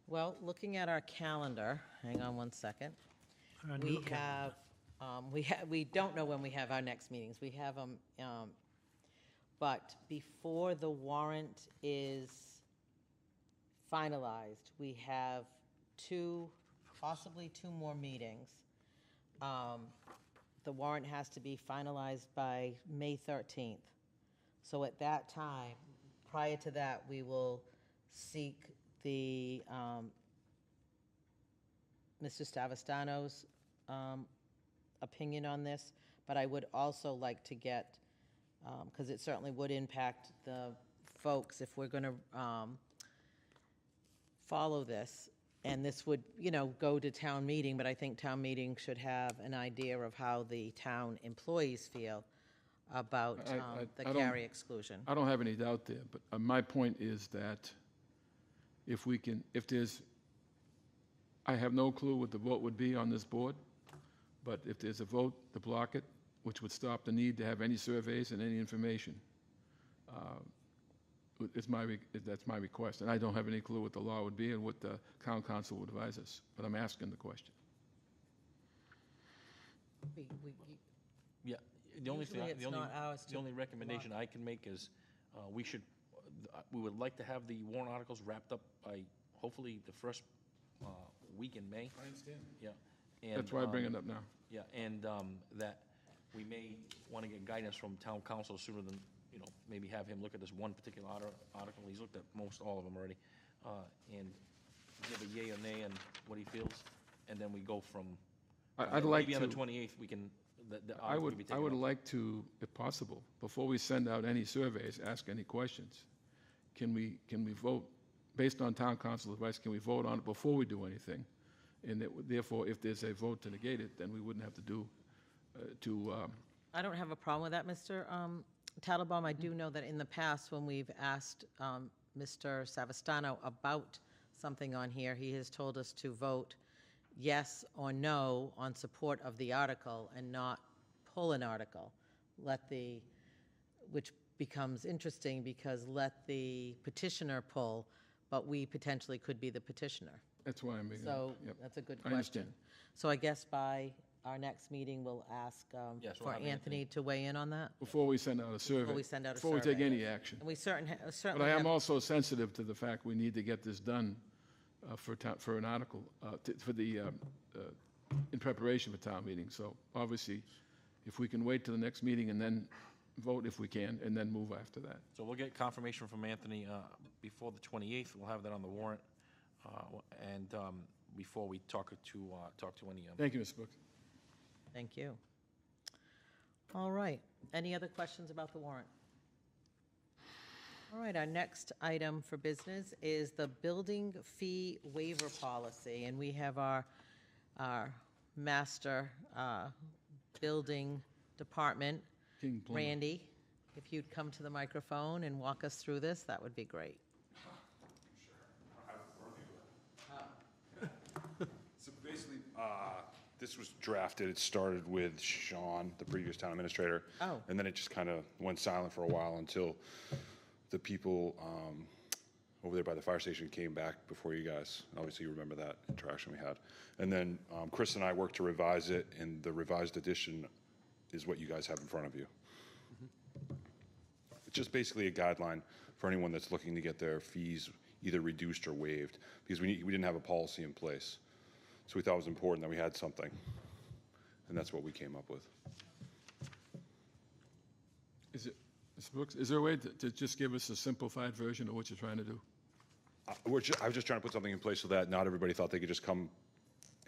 Well, looking at our calendar, hang on one second. We don't know when we have our next meetings. We have them, but before the warrant is finalized, we have possibly two more meetings. The warrant has to be finalized by May 13th. So at that time, prior to that, we will seek the, Mr. Stavastano's opinion on this, but I would also like to get, because it certainly would impact the folks if we're going to follow this, and this would, you know, go to town meeting, but I think town meeting should have an idea of how the town employees feel about the I don't- carry exclusion. I don't have any doubt there, but my point is that I have no clue what the vote would be on this board, but if there's a vote to block it, which would stop the need to have any surveys and any information, that's my request. And I don't have any clue what the law would be and what the town council would advise us, but I'm asking the question. Yeah, the only thing, Usually it's not ours to the only recommendation I can make is, we would like to have the warrant articles wrapped up by hopefully the first week in May. I understand. Yeah. And, That's why I bring it up now. Yeah, and that we may want to get guidance from town council sooner than, you know, maybe have him look at this one particular article. He's looked at most all of them already, and give a yay or nay on what he feels, and then we go from. I'd like Maybe on the to- 28th, we can, the I article would, can be I taken would off. like to, if possible, before we send out any surveys, ask any questions. Can we vote, based on town council advice, can we vote on it before we do anything? And therefore, if there's a vote to negate it, then we wouldn't have to do, I don't have a problem with that, Mr. Tattelbaum. I do know that in the past, when we've asked Mr. Savastano about something on here, he has told us to vote yes or no on support of the article and not pull an article. Which becomes interesting because let the petitioner pull, but we potentially could be the petitioner. that's why I'm bringing it So up. Yep. that's a good I question. understand. So I guess by our next meeting, we'll ask Yes, we'll for have Anthony to weigh in on that. Before we send out a survey. we send out a Before we take survey. any action. And we certainly But I am have, also sensitive to the fact we need to get this done for an article, in preparation for town meeting. So obviously, if we can wait till the next meeting and then vote if we can, and then move after that. So we'll get confirmation from Anthony before the 28th. We'll have that on the warrant, and before we talk to any. Thank you, Mr. Brooks. thank you. All right. Any other questions about the warrant? All right, our next item for business is the building fee waiver policy, and we have our master building department, King Plumber. Randy. If you'd come to the microphone and walk us through this, that would be great. So basically, this was drafted, it started with Sean, the previous town administrator. Oh. And then it just kind of went silent for a while until the people over there by the fire station came back before you guys. Obviously, you remember that interaction we had. And then Chris and I worked to revise it, and the revised edition is what you guys have in front of you. It's just basically a guideline for anyone that's looking to get their fees either reduced or waived, because we didn't have a policy in place. So we thought it was important that we had something, and that's what we came up with. Is it, Mr. Brooks, is there a way to just give us a simplified version of what you're trying to do? I was just trying to put something in place so that not everybody thought they could just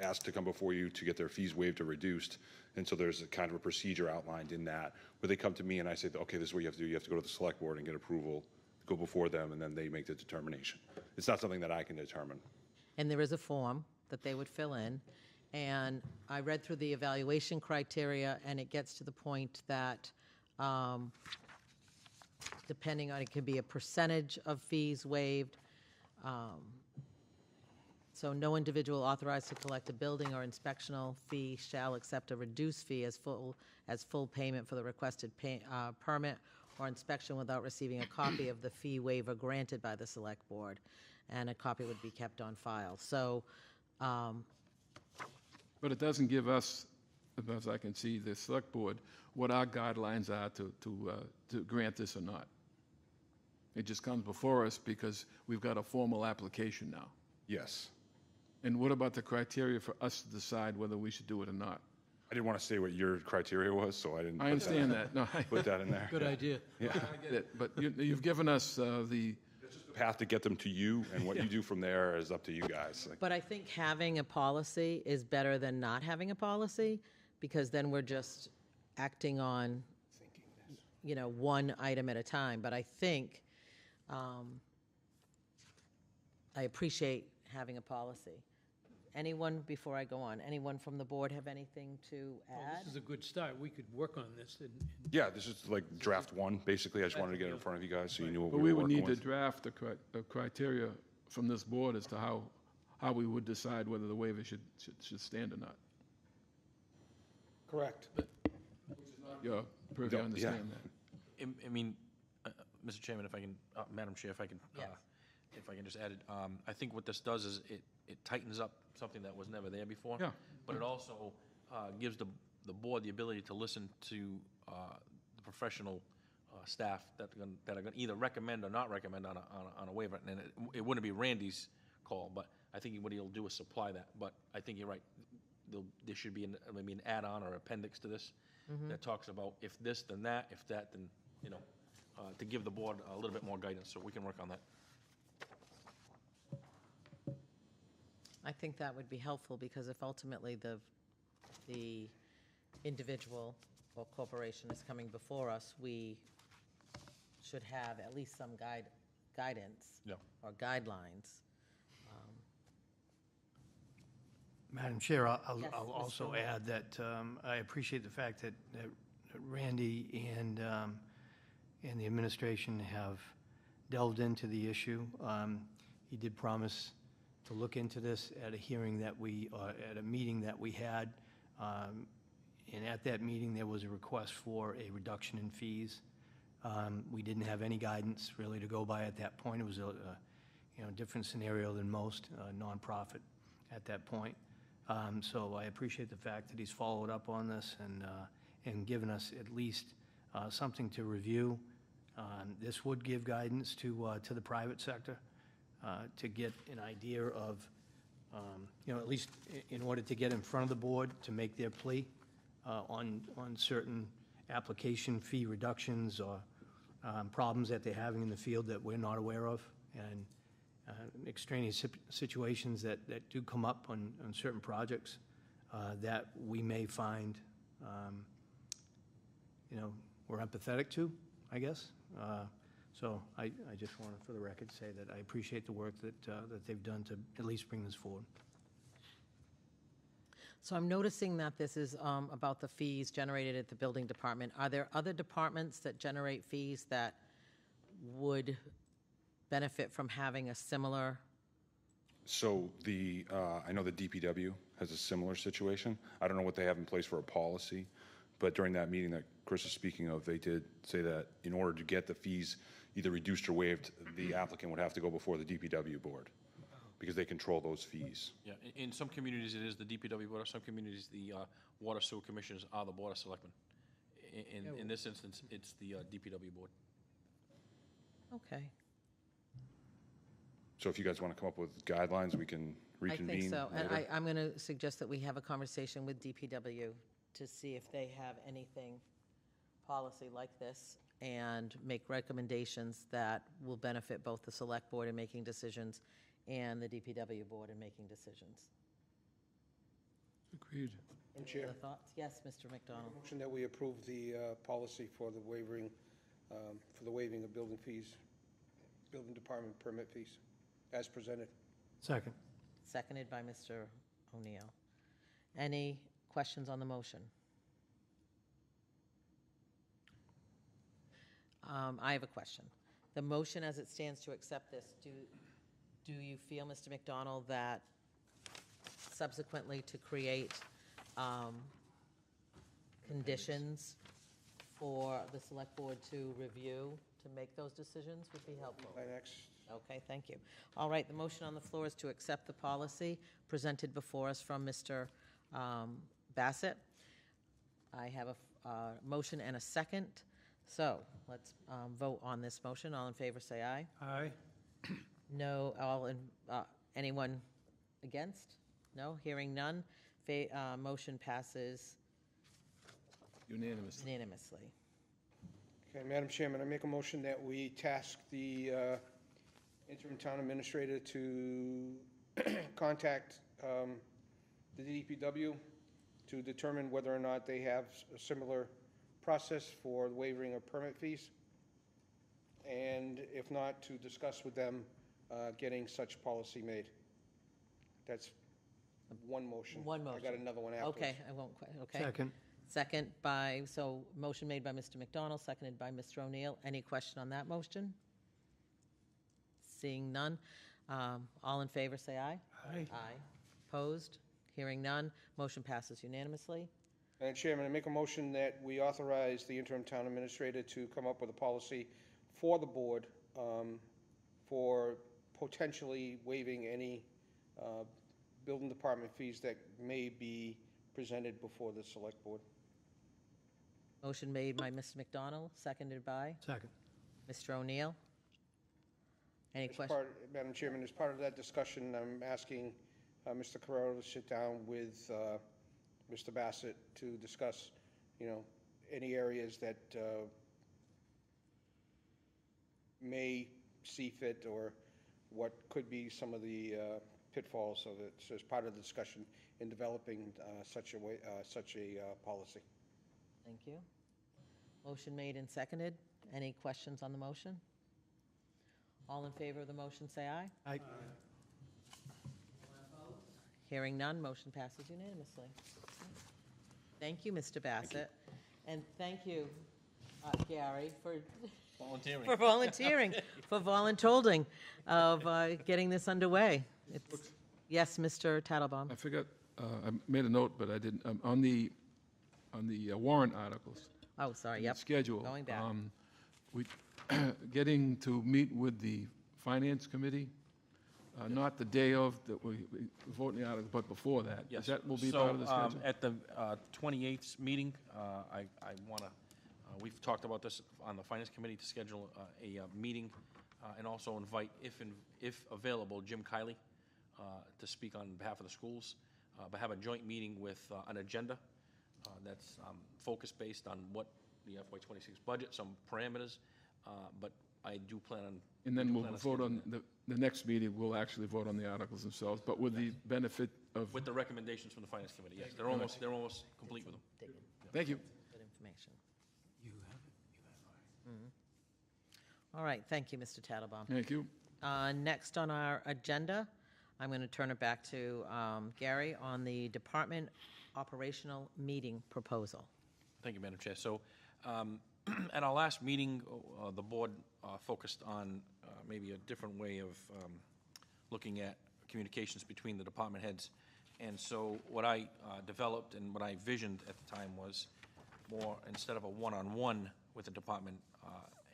ask to come before you to get their fees waived or reduced. And so there's a kind of a procedure outlined in that, where they come to me and I say, okay, this is what you have to do. You have to go to the select board and get approval, go before them, and then they make the determination. It's not something that I can determine. And there is a form that they would fill in. And I read through the evaluation criteria, and it gets to the point that depending on, it could be a percentage of fees waived. So no individual authorized to collect a building or inspectional fee shall accept a reduced fee as full payment for the requested permit or inspection without receiving a copy of the fee waiver granted by the select board, and a copy would be kept on file. So, But it doesn't give us, as far as I can see, the select board, what our guidelines are to grant this or not. It just comes before us because we've got a formal application now. Yes. And what about the criteria for us to decide whether we should do it or not? I didn't want to say what your criteria was, so I didn't. I understand that. No, I Put that in there. Good idea. get it. But you've given us the, Path to get them to you, and what you do from there is up to you guys. Like, but I think having a policy is better than not having a policy, because then we're just acting on, one item at a time. But I think, I appreciate having a policy. Anyone, before I go on, anyone from the board have anything to Well, add? this is a good start. We could work on this. yeah, this is like draft one, basically. I just wanted to get it in front of you guys so you knew what but we we were would working need to with. draft a criteria from this board as to how we would decide whether the waiver should stand or not. Correct. Your purview, I Yeah. understand that. I mean, Mr. Chairman, if I can, Madam Chair, if I can, Yes. if I can just add it, I think what this does is it tightens up something that was never there before. Yeah. But it also gives the board the ability to listen to the professional staff that are going to either recommend or not recommend on a waiver. And it wouldn't be Randy's call, but I think what he'll do is supply that. But I think you're right. There should be maybe an add-on or appendix to this that talks about if this, then that, if that, then, to give the board a little bit more guidance, so we can work on that. I think that would be helpful, because if ultimately the individual or corporation is coming before us, we should have at least some guidance Yeah. or guidelines. Madam Chair, I'll Yes, I'll Mr. also Moore. add that I appreciate the fact that Randy and the administration have delved into the issue. He did promise to look into this at a hearing that at a meeting that we had. And at that meeting, there was a request for a reduction in fees. We didn't have any guidance really to go by at that point. It was a different scenario than most nonprofit at that point. So I appreciate the fact that he's followed up on this and given us at least something to review. This would give guidance to the private sector to get an idea of, at least in order to get in front of the board to make their plea on certain application fee reductions or problems that they're having in the field that we're not aware of, and extraneous situations that do come up on certain projects that we may find, we're empathetic to, I guess. So I just want to, for the record, say that I appreciate the work that they've done to at least bring this forward. So I'm noticing that this is about the fees generated at the building department. Are there other departments that generate fees that would benefit from having a similar? So I know the DPW has a similar situation. I don't know what they have in place for a policy, but during that meeting that Chris is speaking of, they did say that in order to get the fees either reduced or waived, the applicant would have to go before the DPW board, because they control those fees. Yeah, in some communities, it is the DPW board, some communities, the water sewer commissioners are the board of selectmen. In this instance, it's the DPW board. Okay. So if you guys want to come up with guidelines, we can reconvene. I think so. And later. I'm going to suggest that we have a conversation with DPW to see if they have anything, policy like this, and make recommendations that will benefit both the select board in making decisions and the DPW board in making decisions. Agreed. Any Chair. other thoughts? Yes, Mr. McDonald. Motion that we approve the policy for the waiving of building fees, building department permit fees, as presented. Second. Seconded by Mr. O'Neill. Any questions on the motion? I have a question. The motion as it stands to accept this, do you feel, Mr. McDonald, that subsequently to create conditions for the select board to review, to make those decisions would be helpful? Next. Okay, thank you. All right, the motion on the floor is to accept the policy presented before us from Mr. Bassett. I have a motion and a second, so let's vote on this motion. All in favor, say aye. Aye. No, anyone against? No, hearing none. Motion passes Unanimous. unanimously. Okay, Madam Chairman, I make a motion that we task the interim town administrator to contact the DPW to determine whether or not they have a similar process for waiving of permit fees, and if not, to discuss with them getting such policy made. That's one motion. One motion. I got another one afterwards. Okay, I won't, okay. Second. Second by, so motion made by Mr. McDonald, seconded by Mr. O'Neill. Any question on that motion? Seeing none. All in favor, say aye. Aye. Aye. Opposed? Hearing none. Motion passes unanimously. Madam Chairman, I make a motion that we authorize the interim town administrator to come up with a policy for the board for potentially waiving any building department fees that may be presented before the select board. Motion made by Mr. McDonald, seconded by Second. Mr. O'Neill. Any As questions? part- Madam Chairman, as part of that discussion, I'm asking Mr. Carrero to sit down with Mr. Bassett to discuss, any areas that may see fit, or what could be some of the pitfalls of it, so as part of the discussion in developing such a policy. Thank you. Motion made and seconded. Any questions on the motion? All in favor of the motion, say aye. Aye. Hearing none, motion passes unanimously. Thank you, Mr. Bassett. And thank you, Gary, for Volunteering. for volunteering, for voluntolding of getting this underway. Yes, Mr. Tattlebaum. I forgot, I made a note, but I didn't, on the warrant articles. Oh, sorry, the yep. Schedule. Going back. We, getting to meet with the Finance Committee, not the day of that we vote in the article, but before that. Yes. That will be part of the schedule? At the 28th meeting, I want to, we've talked about this on the Finance Committee, to schedule a meeting and also invite, if available, Jim Kiley to speak on behalf of the schools, but have a joint meeting with an agenda that's focused based on what the FY26 budget, some parameters, but I do plan on. And then we'll plan vote on, scheduling the next meeting, we'll actually vote on the articles themselves, but with the benefit of, with the recommendations from the Finance Committee, yes. They're almost complete with them. Digging. thank you. Good information. You have it? All right, thank you, Mr. Tattlebaum. Thank you. Next on our agenda, I'm going to turn it back to Gary on the department operational meeting proposal. Thank you, Madam Chair. So, at our last meeting, the board focused on maybe a different way of looking at communications between the department heads. And so what I developed and what I visioned at the time was more, instead of a one-on-one with the department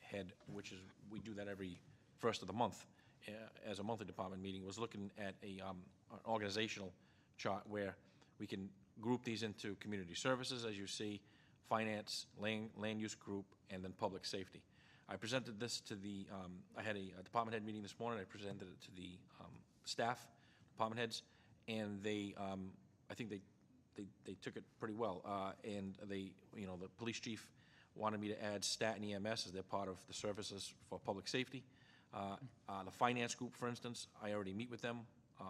head, which is, we do that every first of the month as a monthly department meeting, was looking at an organizational chart where we can group these into community services, as you see, finance, land use group, and then public safety. I presented this to the, I had a department head meeting this morning. I presented it to the staff, department heads, and they, I think they took it pretty well. And they, you know, the police chief wanted me to add STAT and EMS as they're part of the services for public safety. The finance group, for instance, I already meet with them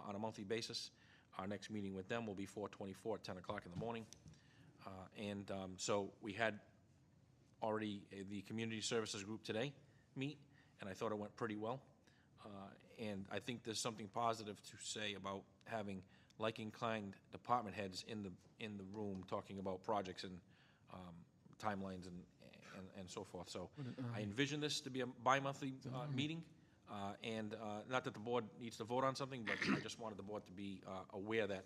on a monthly basis. Our next meeting with them will be 4/24 at 10 o'clock in the morning. So we had already the community services group today meet, and I thought it went pretty well. And I think there's something positive to say about having like-inclined department heads in the room talking about projects and timelines and so forth. So I envision this to be a bi-monthly meeting, and not that the board needs to vote on something, but I just wanted the board to be aware that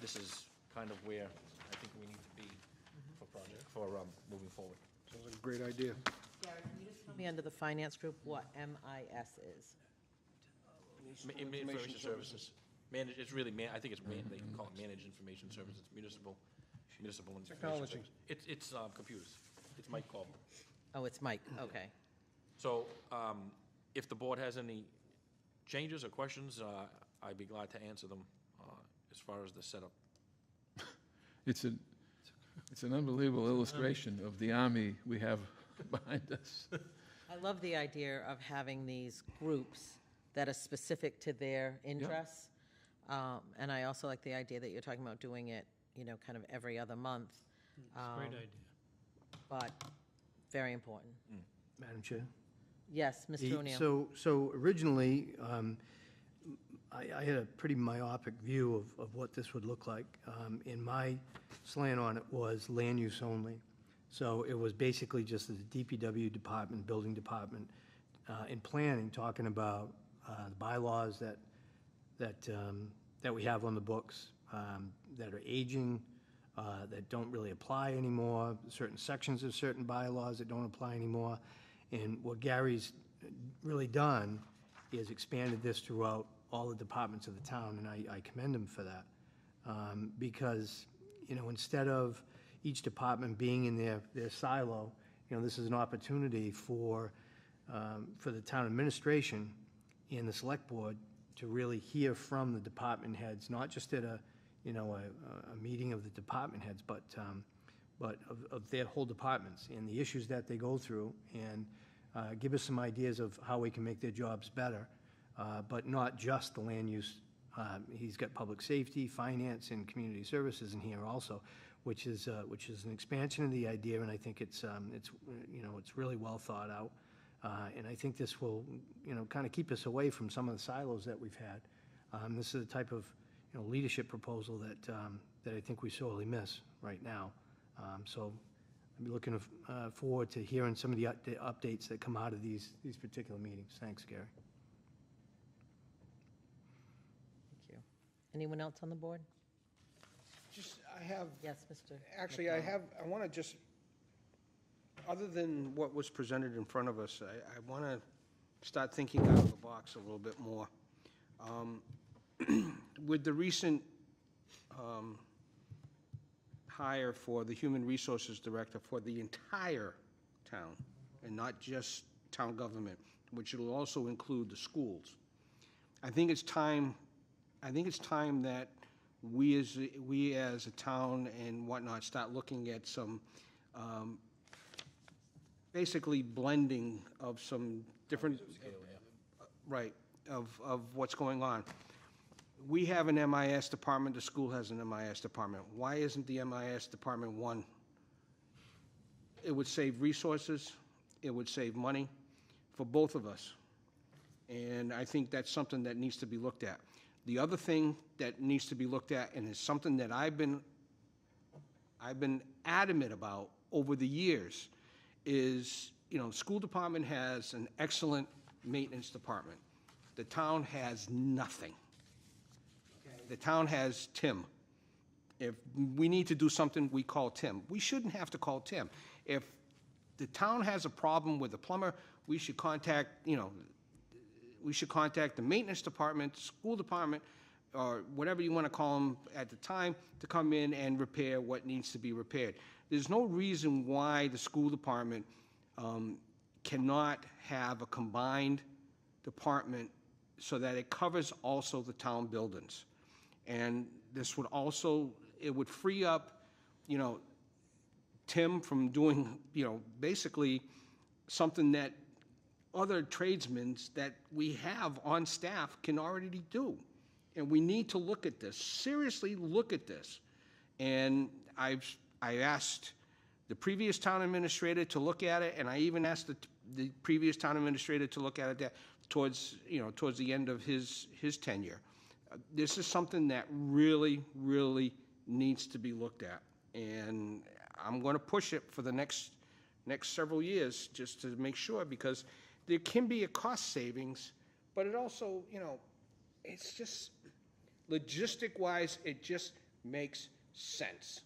this is kind of where I think we need to be for moving forward. Sounds like a great idea. Gary, can you just tell me under the finance group what MIS is? Information services. It's really, I think they can call it managed information services, municipal information Technology. services. It's computers. It's Mike Colvin. Oh, it's Mike, okay. So if the board has any changes or questions, I'd be glad to answer them as far as the setup. It's an unbelievable illustration of the army we have behind us. I love the idea of having these groups that are specific to their interests. And I also like the idea that you're talking about doing it, you know, kind of every other month. Great idea. But very important. Madam Chair? Yes, Mr. O'Neill. So originally, I had a pretty myopic view of what this would look like. And my slant on it was land use only. So it was basically just the DPW department, building department, and planning, talking about the bylaws that we have on the books that are aging, that don't really apply anymore, certain sections of certain bylaws that don't apply anymore. And what Gary's really done is expanded this throughout all the departments of the town, and I commend him for that. Because, you know, instead of each department being in their silo, you know, this is an opportunity for the town administration and the select board to really hear from the department heads, not just at a meeting of the department heads, but of their whole departments and the issues that they go through, and give us some ideas of how we can make their jobs better, but not just the land use. He's got public safety, finance, and community services in here also, which is an expansion of the idea, and I think it's really well thought out. And I think this will, kind of keep us away from some of the silos that we've had. This is the type of, leadership proposal that I think we sorely miss right now. So I'm looking forward to hearing some of the updates that come out of these particular meetings. Thanks, Gary. Thank you. Anyone else on the board? I have, Yes, Mr. actually, I want to just, other than what was presented in front of us, I want to start thinking out of the box a little bit more. With the recent hire for the Human Resources Director for the entire town, and not just town government, which will also include the schools, I think it's time that we as a town and whatnot start looking at some basically blending of some different, right, of what's going on. We have an MIS department, the school has an MIS department. Why isn't the MIS department one? It would save resources, it would save money for both of us. And I think that's something that needs to be looked at. The other thing that needs to be looked at, and is something that I've been adamant about over the years, is, the school department has an excellent maintenance department. The town has nothing. The town has Tim. If we need to do something, we call Tim. We shouldn't have to call Tim. If the town has a problem with the plumber, we should contact, we should contact the maintenance department, school department, or whatever you want to call them at the time, to come in and repair what needs to be repaired. There's no reason why the school department cannot have a combined department so that it covers also the town buildings. And this would also, it would free up, Tim from doing, basically something that other tradesmen that we have on staff can already do. And we need to look at this, seriously look at this. And I asked the previous town administrator to look at it, and I even asked the previous town administrator to look at it towards the end of his tenure. This is something that really, really needs to be looked at. And I'm going to push it for the next several years just to make sure, because there can be a cost savings, but it also, it's just, logistic-wise, it just makes sense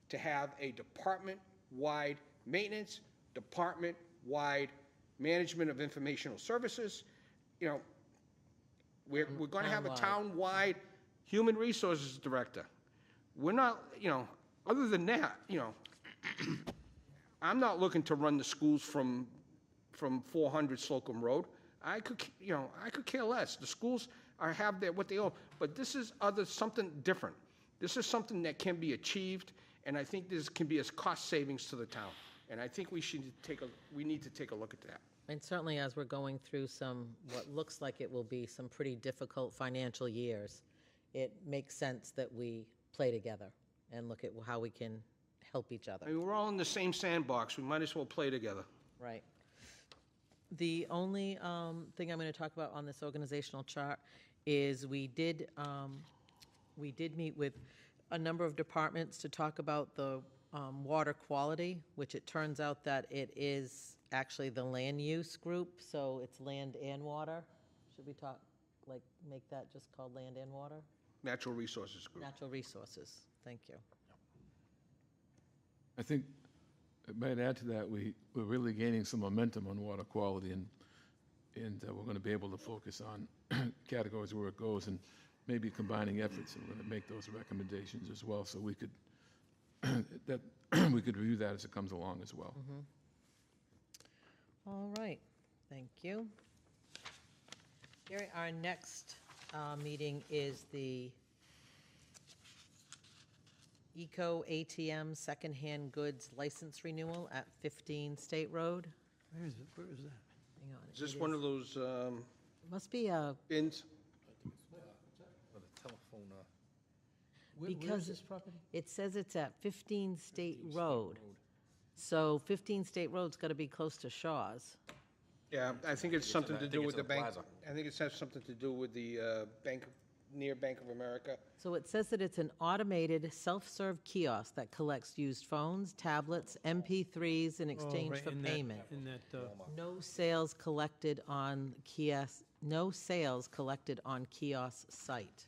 to have a department-wide maintenance, department-wide management of informational services. We're going to have a town-wide human resources director. We're not, other than that, I'm not looking to run the schools from 400 Slocum Road. I could care less. The schools have what they own, but this is something different. This is something that can be achieved, and I think this can be as cost savings to the town. And I think we need to take a look at that. And certainly as we're going through what looks like it will be some pretty difficult financial years, it makes sense that we play together and look at how we can help each other. I mean, we're all in the same sandbox. We might as well play together. Right. The only thing I'm going to talk about on this organizational chart is we did meet with a number of departments to talk about the water quality, which it turns out that it is actually the land use group, so it's land and water. Should we make that just called land and water? Natural Resources Group. Natural Resources, thank you. I think, I might add to that, we're really gaining some momentum on water quality, and we're going to be able to focus on categories where it goes, and maybe combining efforts, and we're going to make those recommendations as well, so we could we could review that as it comes along as well. Mm-hmm. All right, thank you. Gary, our next meeting is the Eco ATM Secondhand Goods License Renewal at 15 State Road. Where is it? Where is that? Hang on. Is this one of those Must be a, bins? For the telephone, Where is because this property? it says it's at 15 State Road. So 15 State Road's got to be close to Shaw's. Yeah, I think it's something I to think do it's with the the bank. plaza. I think it has something to do with the near Bank of America. So it says that it's an automated self-serve kiosk that collects used phones, tablets, MP3s in exchange right, for in that- payment. In that, No sales collected on kiosk site.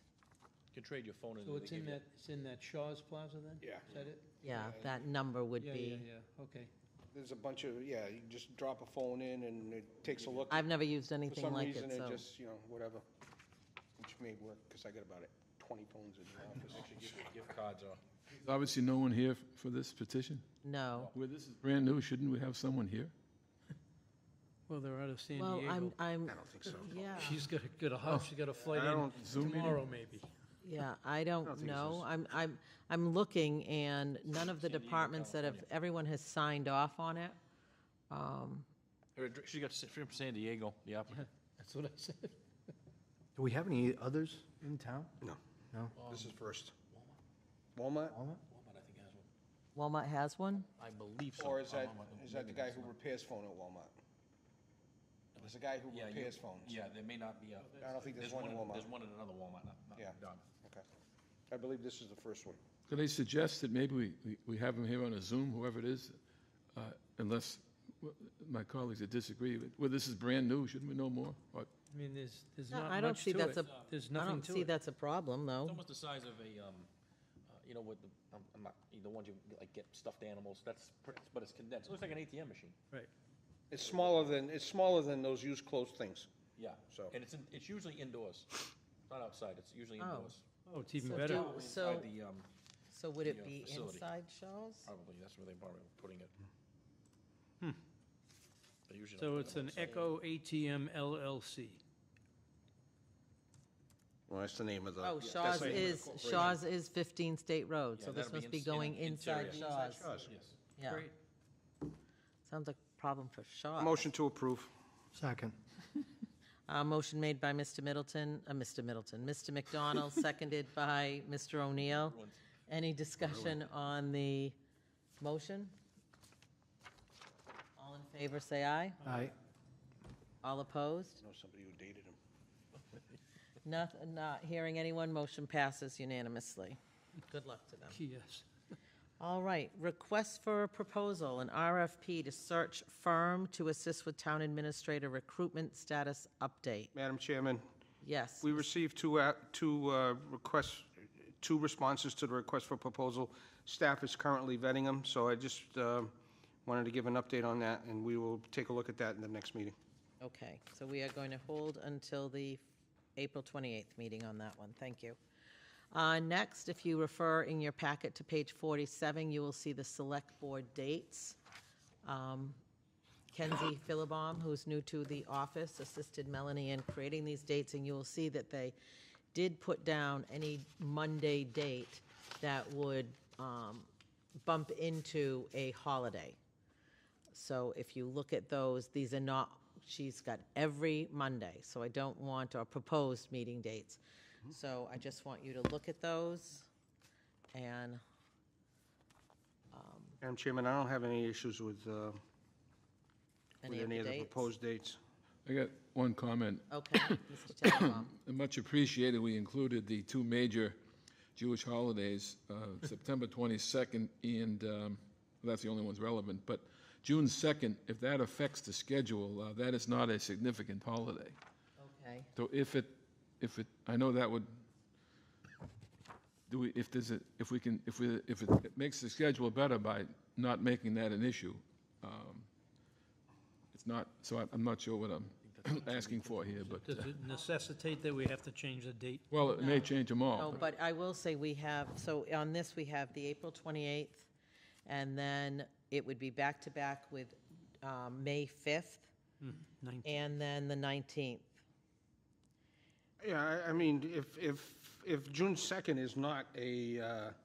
You can trade your phone in. so it's in that Shaw's Plaza then? Yeah. Is that it? Yeah, that number would Yeah, be, okay. There's a bunch of, you just drop a phone in and it takes a look. I've never used For anything some like reason, it, it so. just, whatever, which may work, because I got about 20 phones in the office. Gift cards or. There's obviously no one here for this petition. No. Where this is brand new, shouldn't we have someone here? Well, they're out of San Well, Diego. I'm, I don't think so. yeah, She's got a house, she's got a flight I in don't- Zoom meeting? tomorrow, maybe. yeah, I don't think know. so. I'm looking, and none of the departments everyone has signed off on it. She got from San Diego, the applicant. That's what I said. Do we have any others in town? No, No? this is first. Walmart? Walmart? Walmart, I think, has one. Walmart has one? I believe so. Or is that the guy who repairs phone at Walmart? There's a guy who Yeah, repairs phones. Yeah, there may not be a. I don't think there's one in Walmart. There's one in another Walmart, not Yeah. done. Okay. I believe this is the first one. Could I suggest that maybe we have him here on a Zoom, whoever it is, unless my colleagues that disagree, well, this is brand new, shouldn't we know more? Or- I mean, there's No, not I don't much see to that's it. a, There's I nothing don't to see it. that's a problem, It's though. almost the size of a, you know, what the, I'm not, the ones you, like, get stuffed animals, but it's condensed. It looks like an ATM machine. Right. It's smaller than those used clothes things. Yeah. So- And it's usually indoors, not outside, it's usually indoors. Oh, it's even So better. do- Inside the, So would it the, be facility. inside Shaw's? probably, that's where they probably were putting it. They usually So don't it's put an them outside. Echo ATM LLC. Well, that's the name of the. Oh, that's Shaw's the name of the is, corporation. Shaw's is 15 State Road, Yeah, so this that'll be must be ins- going in- inside interior. Shaw's. Shaw's. Yes. Yeah, Great. sounds like a problem for Shaw's. Motion to approve. Second. Motion made by Mr. Mr. McDonald, seconded by Mr. O'Neill. Any discussion on the motion? All in favor, say aye. Aye. All opposed? I know somebody who dated him. Not hearing anyone, motion passes unanimously. Good luck to them. Yes. All right, request for a proposal, an RFP to search firm to assist with town administrator recruitment status update. Madam Chairman, Yes. we received two requests, two responses to the request for proposal. Staff is currently vetting them, so I just wanted to give an update on that, and we will take a look at that in the next meeting. Okay, so we are going to hold until the April 28th meeting on that one. Thank you. Next, if you refer in your packet to page 47, you will see the select board dates. Kenzie Philibom, who's new to the office, assisted Melanie in creating these dates, and you will see that they did put down any Monday date that would bump into a holiday. So if you look at those, these are not, she's got every Monday, so I don't want, or proposed meeting dates. So I just want you to look at those, and, Madam Chairman, I don't have any issues with any of any the of the dates. proposed dates. I got one comment. Okay, Mr. Tattelbaum. Much appreciated, we included the two major Jewish holidays, September 22nd and, well, that's the only ones relevant, but June 2nd, if that affects the schedule, that is not a significant holiday. Okay, So if it, I know that would, do we, if there's a, if it makes the schedule better by not making that an issue, it's not, so I'm not sure what I'm asking for here, but, Does it necessitate that we have to change the date? well, it may change them no, all. but I will say we have, so on this, we have the April 28th, and then it would be back-to-back with May 5th, 19. and then the 19th. Yeah, I mean, if June 2nd is not a,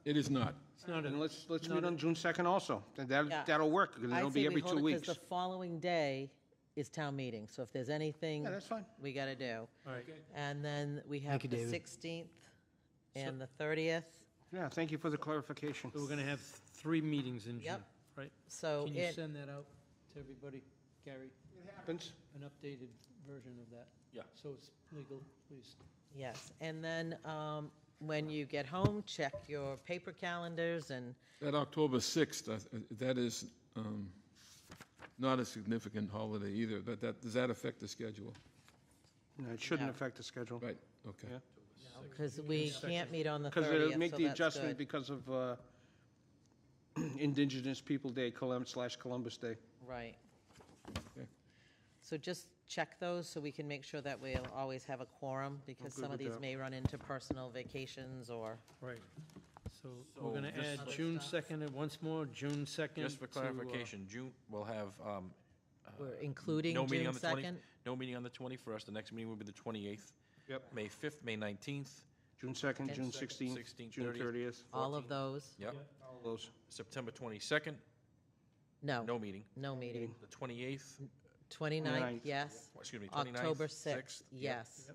It is not. It's not then a, let's meet on June 2nd also. And Yeah. that'll work, because it'll be every 2 weeks. Because the following day is town meeting, so if there's anything Yeah, that's fine. we got to do. all right. And then we have you, the David. 16th and the 30th. Yeah, thank you for the clarification. So we're going to have 3 meetings in June, Yep. right? So Can you it, send that out to everybody, Gary? It happens. An updated version of that? Yeah. So it's legal, please. yes, and then when you get home, check your paper calendars and, That October 6th, that is not a significant holiday either. Does that affect the schedule? No, it shouldn't No. affect the schedule. Right, okay. Yeah. because we can't meet on the 30th, Because so it'll make the that's adjustment good. because of Indigenous People Day, /Columbus Day. Right. Okay. So just check those so we can make sure that we'll always have a quorum, because good some of with these that. may run into personal vacations or, Right. So we're going to just- add June 2nd, and once more, June 2nd. Just for to, clarification, June, we'll have, we're including no meeting June on the 20, 2nd? no meeting on the 21st, the next meeting will be the 28th. Yep. May 5th, May 19th, June 2nd, June 16th, 16th, June 30th, All of those? yep. all those. September 22nd, No, no meeting. no meeting. The 28th, 29th, 29th. yes. excuse me, 29th. October 6th, 6th, yes.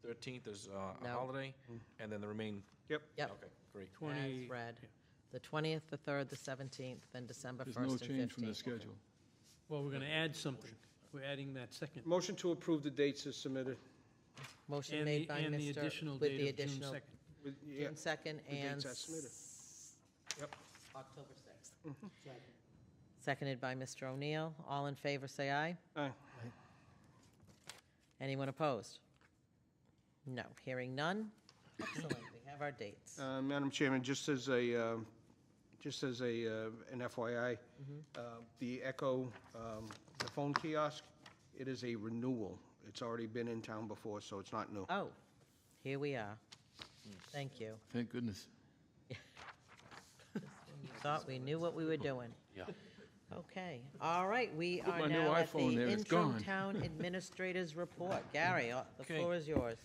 13th is a No. holiday, and then the remaining, Yep. Yep, okay, great. 20, as read. The 20th, the 3rd, the 17th, then December 1st There's and no 15th. change from the schedule. well, we're going to add something. We're adding that second. Motion to approve the dates is submitted. Motion And made the- by and the Mr. additional with date the of June additional 2nd. Yeah, June 2nd the and dates as submitted. Yep. October 6th. Seconded by Mr. O'Neill. All in favor, say aye. Aye. Anyone opposed? No. Hearing none. Excellent. We have our dates. Madam Chairman, just as a, an FYI, the Echo, the phone kiosk, it is a renewal. It's already been in town before, so it's not new. Oh, here we are. Thank you. Thank goodness. Thought we knew what we were doing. Yeah. Okay, all right, we Put are my new now at iPhone the there, it's interim gone. town administrator's report. Gary, the Okay. floor is yours.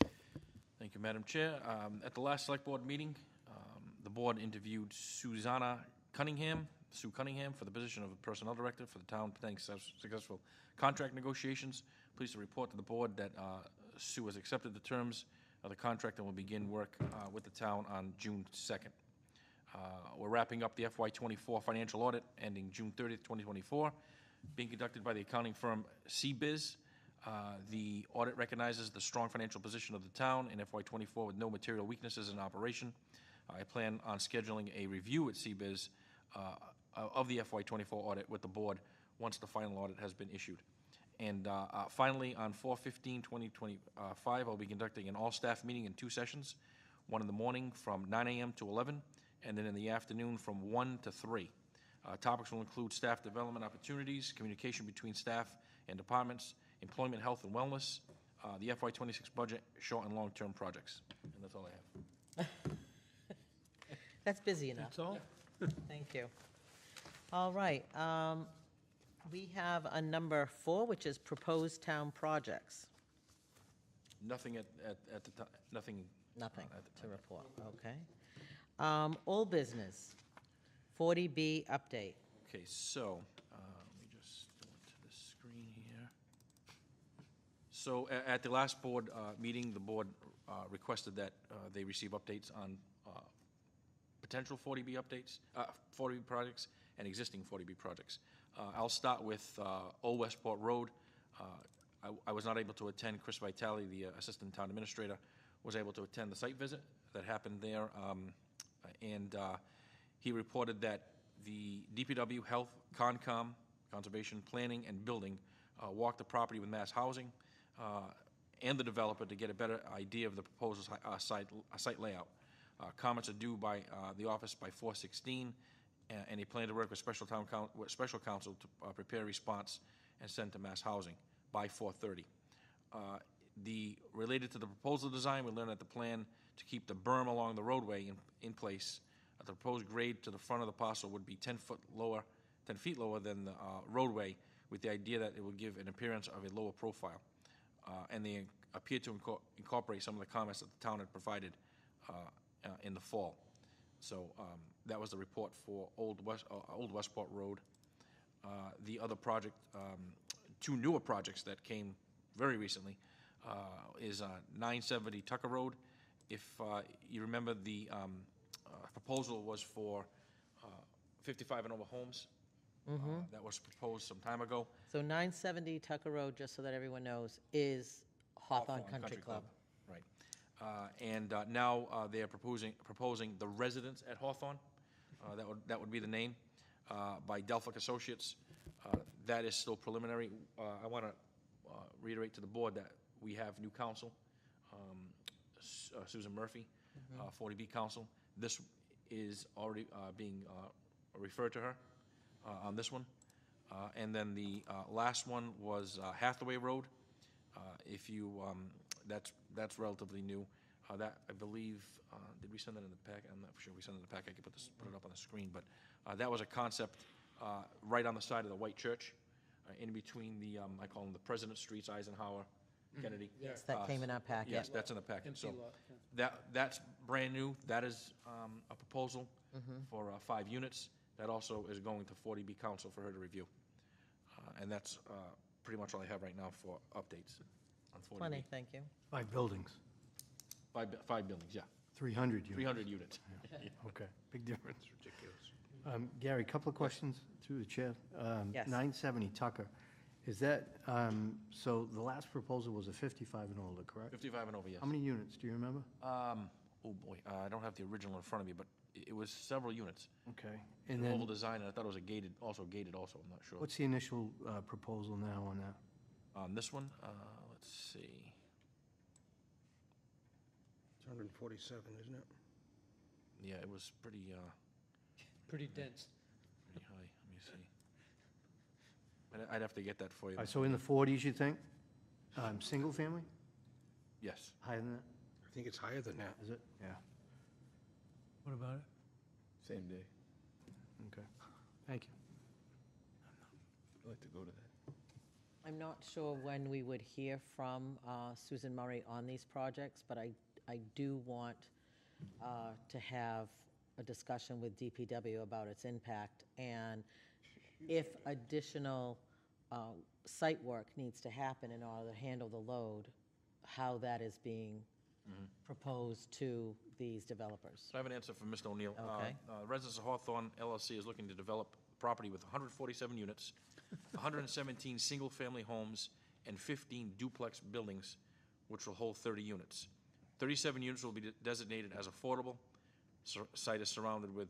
Thank you, Madam Chair. At the last Select Board meeting, the board interviewed Sue Cunningham, for the position of Personnel Director for the town pending successful contract negotiations. Pleased to report to the board that Sue has accepted the terms of the contract and will begin work with the town on June 2nd. We're wrapping up the FY24 financial audit ending June 30th, 2024, being conducted by the accounting firm CBiz. The audit recognizes the strong financial position of the town in FY24 with no material weaknesses in operation. I plan on scheduling a review at CBiz of the FY24 audit with the board once the final audit has been issued. And finally, on 4/15/2025, I'll be conducting an all-staff meeting in 2 sessions, one in the morning from 9 a.m. to 11, and then in the afternoon from 1 to 3. Topics will include staff development opportunities, communication between staff and departments, employment, health, and wellness, the FY26 budget, short and long-term projects. And that's all I have. That's busy enough. That's all? Thank you. All right, we have a number 4, which is proposed town projects. Nothing at the time, nothing. Nothing at the to time. report, okay. Old business, 40B update. Okay, so, let me just go into the screen here. So at the last board meeting, the board requested that they receive updates on potential 40B updates, 40B projects, and existing 40B projects. I'll start with Old Westport Road. I was not able to attend. Chris Vitale, the Assistant Town Administrator, was able to attend the site visit that happened there. And he reported that the DPW, Health, Concom, Conservation, Planning, and Building walked the property with Mass Housing and the developer to get a better idea of the proposed site layout. Comments are due by the office by 4/16, and they plan to work with special counsel to prepare a response and send to Mass Housing by 4/30. Related to the proposal design, we learned that the plan to keep the berm along the roadway in place. The proposed grade to the front of the parcel would be 10 feet lower than the roadway, with the idea that it would give an appearance of a lower profile. And they appear to incorporate some of the comments that the town had provided in the fall. So that was the report for Old Westport Road. The other project, 2 newer projects that came very recently, is 970 Tucker Road. If you remember, the proposal was for 55 and over homes. That was proposed some time ago. So 970 Tucker Road, just so that everyone knows, is Hawthorne Country Club. Right. And now they are proposing the residence at Hawthorne. That would be the name, by Delphic Associates. That is still preliminary. I want to reiterate to the board that we have new counsel, Susan Murphy, 40B counsel. This is already being referred to her on this one. And then the last one was Hathaway Road. That's relatively new. That, I believe, did we send that in the pack? I'm not sure we sent it in the pack. I could put it up on the screen. But that was a concept right on the side of the White Church, in between the, I call them the President Streets, Eisenhower, Kennedy. Yes, that came in our packet. Yes, that's in the packet. Empty So lot, yeah. that's brand new. That is a proposal for 5 units. That also is going to 40B council for her to review. And that's pretty much all I have right now for updates on 40B. Plenty, thank you. 5 buildings, 5 buildings, yeah. 300 units. 300 units. Okay, big difference. Ridiculous. Gary, couple of questions through the chair. Yes. 970 Tucker, Is that, so the last proposal was a 55 and older, correct? 55 and over, yes. How many units, do you remember? Oh, boy, I don't have the original in front of me, but it was several units. Okay. And Oval then, design, and I thought it was a gated, I'm not sure. what's the initial proposal now on that? On this one, let's see. It's 147, isn't it? Yeah, it was pretty Pretty dense. high. Let me see. I'd have to get that for you. All right, so in the 40s, you think? Single family? Yes. Higher than that, I think it's higher than that. is it? Yeah. What about it? Same day. Okay. Thank you. I'd like to go to that. I'm not sure when we would hear from Susan Murray on these projects, but I do want to have a discussion with DPW about its impact, and if additional site work needs to happen in order to handle the load, how that is being proposed to these developers. So I have an answer from Mr. O'Neill. Okay. Residents of Hawthorne LLC is looking to develop property with 147 units, 117 single-family homes, and 15 duplex buildings, which will hold 30 units. 37 units will be designated as affordable. Site is surrounded with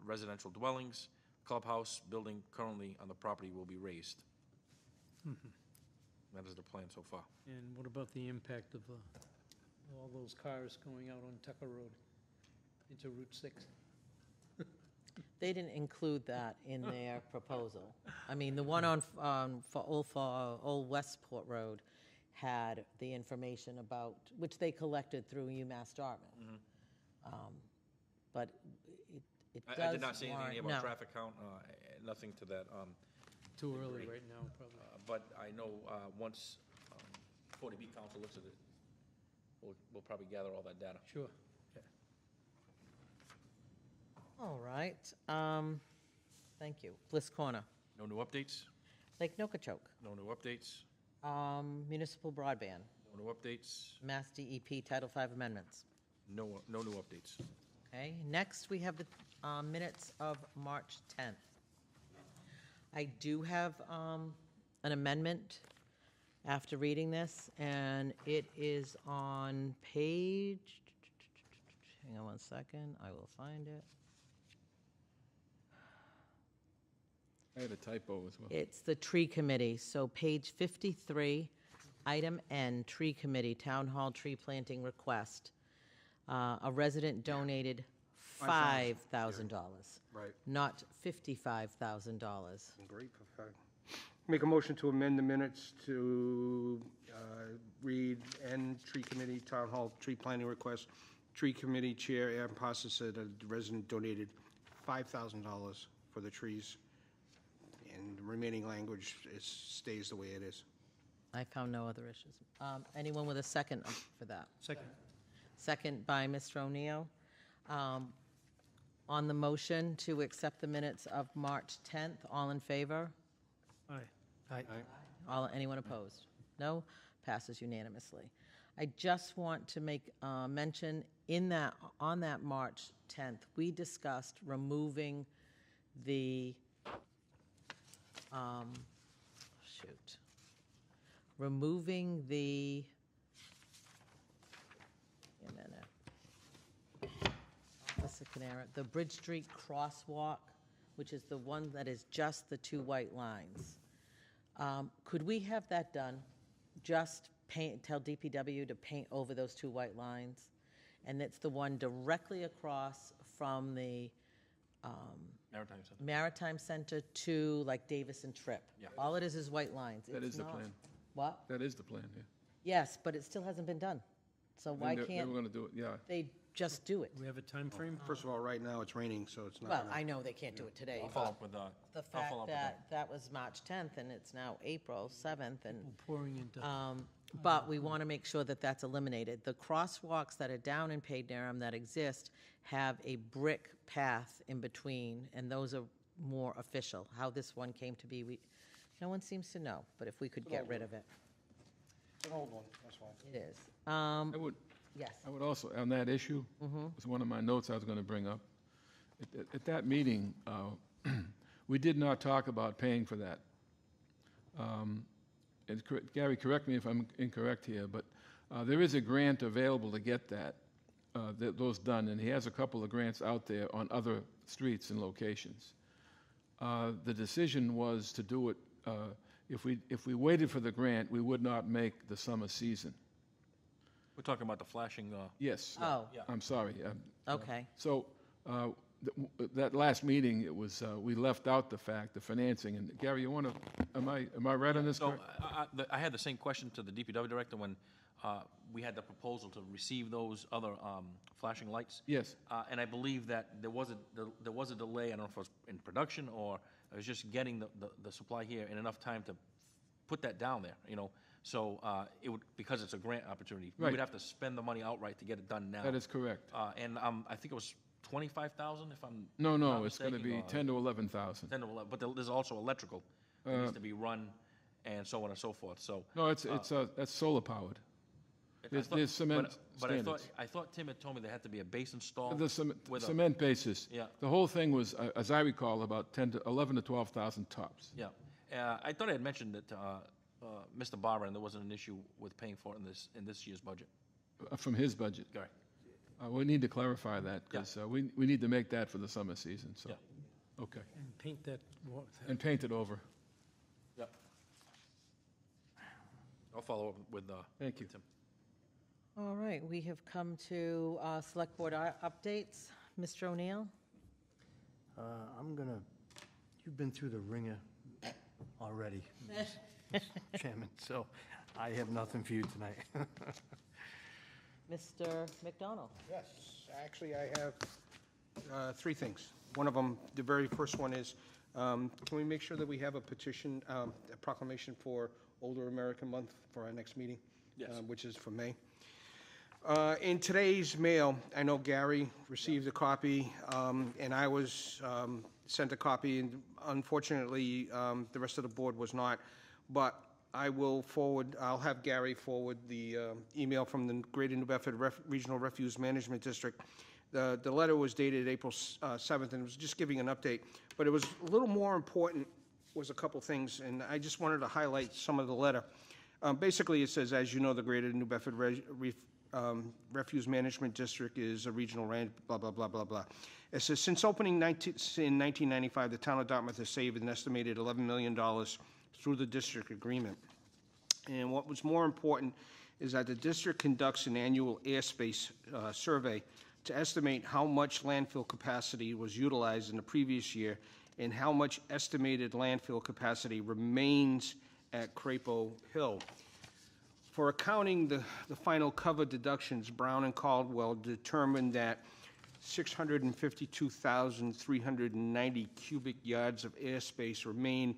residential dwellings. Clubhouse building currently on the property will be raised. That is the plan so far. And what about the impact of all those cars going out on Tucker Road into Route 6? They didn't include that in their proposal. I mean, the one for Old Westport Road had the information about, which they collected through UMass Dartmouth. But it does I did not see anything warrant- about no. traffic count, nothing to that. Too early right now, probably. But I know once 40B Council looks at it, we'll probably gather all that data. Sure. All right. Thank you. Bliss Corner, No new updates? Lake Nokichoke, No new updates? municipal broadband, No new updates? Mass DEP Title V amendments. No new updates. Okay, next we have the minutes of March 10th. I do have an amendment after reading this, and it is on page, hang on one second, I will find it. I had a typo as well. It's the tree committee, so page 53, item N, tree committee, town hall tree planting request. A resident donated $5,000. Right. Not $55,000. Great. Okay. Make a motion to amend the minutes to read N, tree committee, town hall tree planting request. Tree committee chair, Aaron Pasa, said a resident donated $5,000 for the trees. And the remaining language stays the way it is. I found no other issues. Anyone with a second for that? Second. Second by Mr. O'Neill. On the motion to accept the minutes of March 10th, all in favor? Aye. Anyone opposed? No? Passes unanimously. I just want to make mention on that March 10th, we discussed removing the, removing the, wait a minute. The Bridge Street crosswalk, which is the one that is just the two white lines. Could we have that done? Just tell DPW to paint over those two white lines? And it's the one directly across from the Maritime Center. Maritime Center to like Davis and Tripp. Yeah. All it is white lines. That It's is the not- plan. What? That is the plan, yeah. Yes, but it still hasn't been done. So why They can't were going to do it, yeah. they just do it? We have a time frame? First of all, right now, it's raining, so it's not. Well, gonna- I know they can't do it today, I'll follow but up with the I'll follow fact up with that that was March 10th and it's now April 7th and Pouring into. but we want to make sure that that's eliminated. The crosswalks that are down in Paid Durham that exist have a brick path in between, and those are more official. How this one came to be, no one seems to know, but if we could get rid of it. It's an old one, that's fine. It is. I would, Yes. I would also, on that issue, was one of my notes I was going to bring up. At that meeting, we did not talk about paying for that. and Gary, correct me if I'm incorrect here, but there is a grant available to get those done, and he has a couple of grants out there on other streets and locations. The decision was to do it, if we waited for the grant, we would not make the summer season. We're talking about the flashing, Yes. Oh, I'm sorry. okay. So that last meeting, it was, we left out the financing, and Gary, you want to, am I right on this? so I had the same question to the DPW director when we had the proposal to receive those other flashing lights. Yes. And I believe that there was a delay, I don't know if it was in production or it was just getting the supply here in enough time to put that down there, you know? So it would, because it's a grant opportunity, we Right. would have to spend the money outright to get it done now. That is correct. And I think it was 25,000 if I'm No, not it's going to mistaken, be or 10 to 11,000. 10 to 11, but there's also electrical that needs to be run and so on and so forth, so. No, that's solar powered. There's cement But standards. I thought Tim had told me there had to be a base installed. The with a- cement basis. Yeah. The whole thing was, as I recall, about 11 to 12,000 tops. Yeah. I thought I had mentioned that Mr. Barber, and there wasn't an issue with paying for it in this year's budget. From his budget. Correct. We need to clarify that, because we need to make that for the summer season, so. Yeah. Okay. And paint that, And paint it over. Yep. I'll follow up with Thank you. Tim. All right, we have come to Select Board updates. Mr. O'Neill? You've been through the ringer already, Mr. Chairman, so I have nothing for you tonight. Mr. McDonald? Yes, actually, I have three things. One of them, the very first one is, can we make sure that we have a petition, a proclamation for Older American Month for our next meeting? Yes. Which is for May. In today's mail, I know Gary received a copy, and I was sent a copy, and unfortunately, the rest of the board was not. But I'll have Gary forward the email from the Greater New Bedford Regional Refuse Management District. The letter was dated April 7th, and it was just giving an update. But it was a little more important, was a couple things, and I just wanted to highlight some of the letter. Basically, it says, as you know, the Greater New Bedford Refuse Management District is a regional blah, blah, blah, blah, blah. It says, since opening in 1995, the town of Dartmouth has saved an estimated $11 million through the district agreement. And what was more important is that the district conducts an annual airspace survey to estimate how much landfill capacity was utilized in the previous year and how much estimated landfill capacity remains at Crapo Hill. For accounting the final cover deductions, Brown and Caldwell determined that 652,390 cubic yards of airspace remain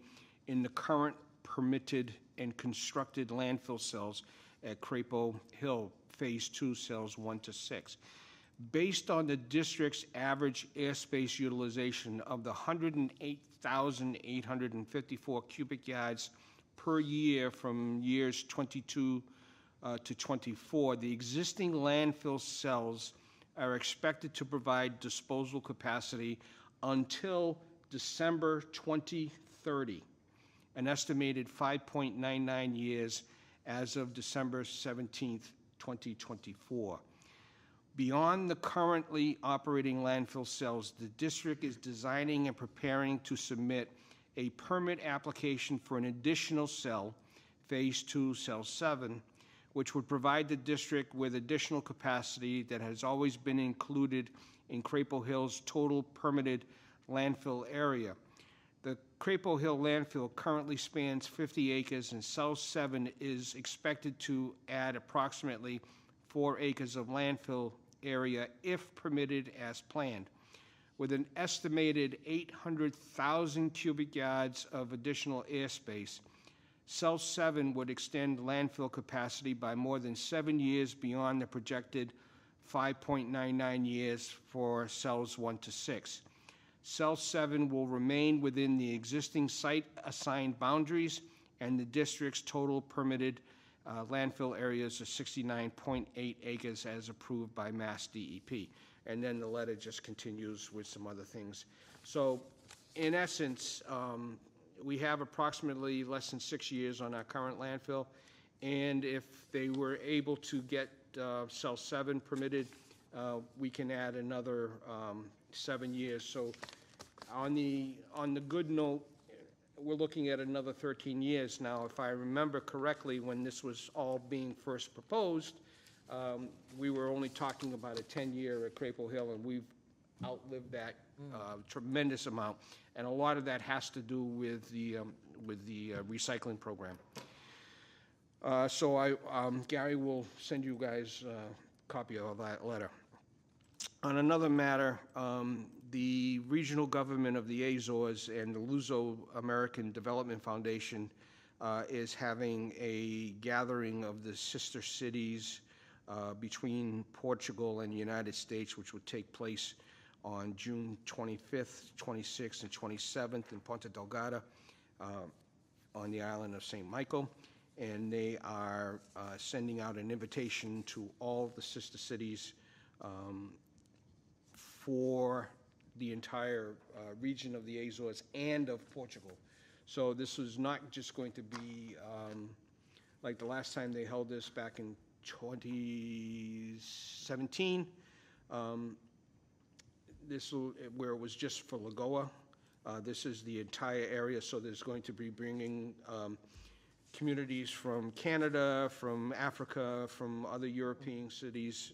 in the current permitted and constructed landfill cells at Crapo Hill, Phase 2, cells 1 to 6. Based on the district's average airspace utilization of the 108,854 cubic yards per year from years 22 to 24, the existing landfill cells are expected to provide disposal capacity until December 2030, an estimated 5.99 years as of December 17th, 2024. Beyond the currently operating landfill cells, the district is designing and preparing to submit a permit application for an additional cell, Phase 2, Cell 7, which would provide the district with additional capacity that has always been included in Crapo Hill's total permitted landfill area. The Crapo Hill landfill currently spans 50 acres, and Cell 7 is expected to add approximately 4 acres of landfill area if permitted as planned. With an estimated 800,000 cubic yards of additional airspace, Cell 7 would extend landfill capacity by more than 7 years beyond the projected 5.99 years for cells 1 to 6. Cell 7 will remain within the existing site-assigned boundaries, and the district's total permitted landfill areas are 69.8 acres as approved by Mass DEP. And then the letter just continues with some other things. So, in essence, We have approximately less than 6 years on our current landfill, and if they were able to get cell 7 permitted, we can add another 7 years. So on the good note, we're looking at another 13 years. Now, if I remember correctly, when this was all being first proposed, we were only talking about a 10-year at Crapo Hill, and we've outlived that tremendous amount. And a lot of that has to do with the recycling program. So Gary will send you guys a copy of that letter. On another matter, the regional government of the Azores and the Luso American Development Foundation is having a gathering of the sister cities between Portugal and the United States, which would take place on June 25th, 26th, and 27th in Ponta Delgada on the island of St. Michael. And they are sending out an invitation to all the sister cities for the entire region of the Azores and of Portugal. So this is not just going to be like the last time they held this back in 2017. Where it was just for Lagoa. This is the entire area, so there's going to be bringing communities from Canada, from Africa, from other European cities,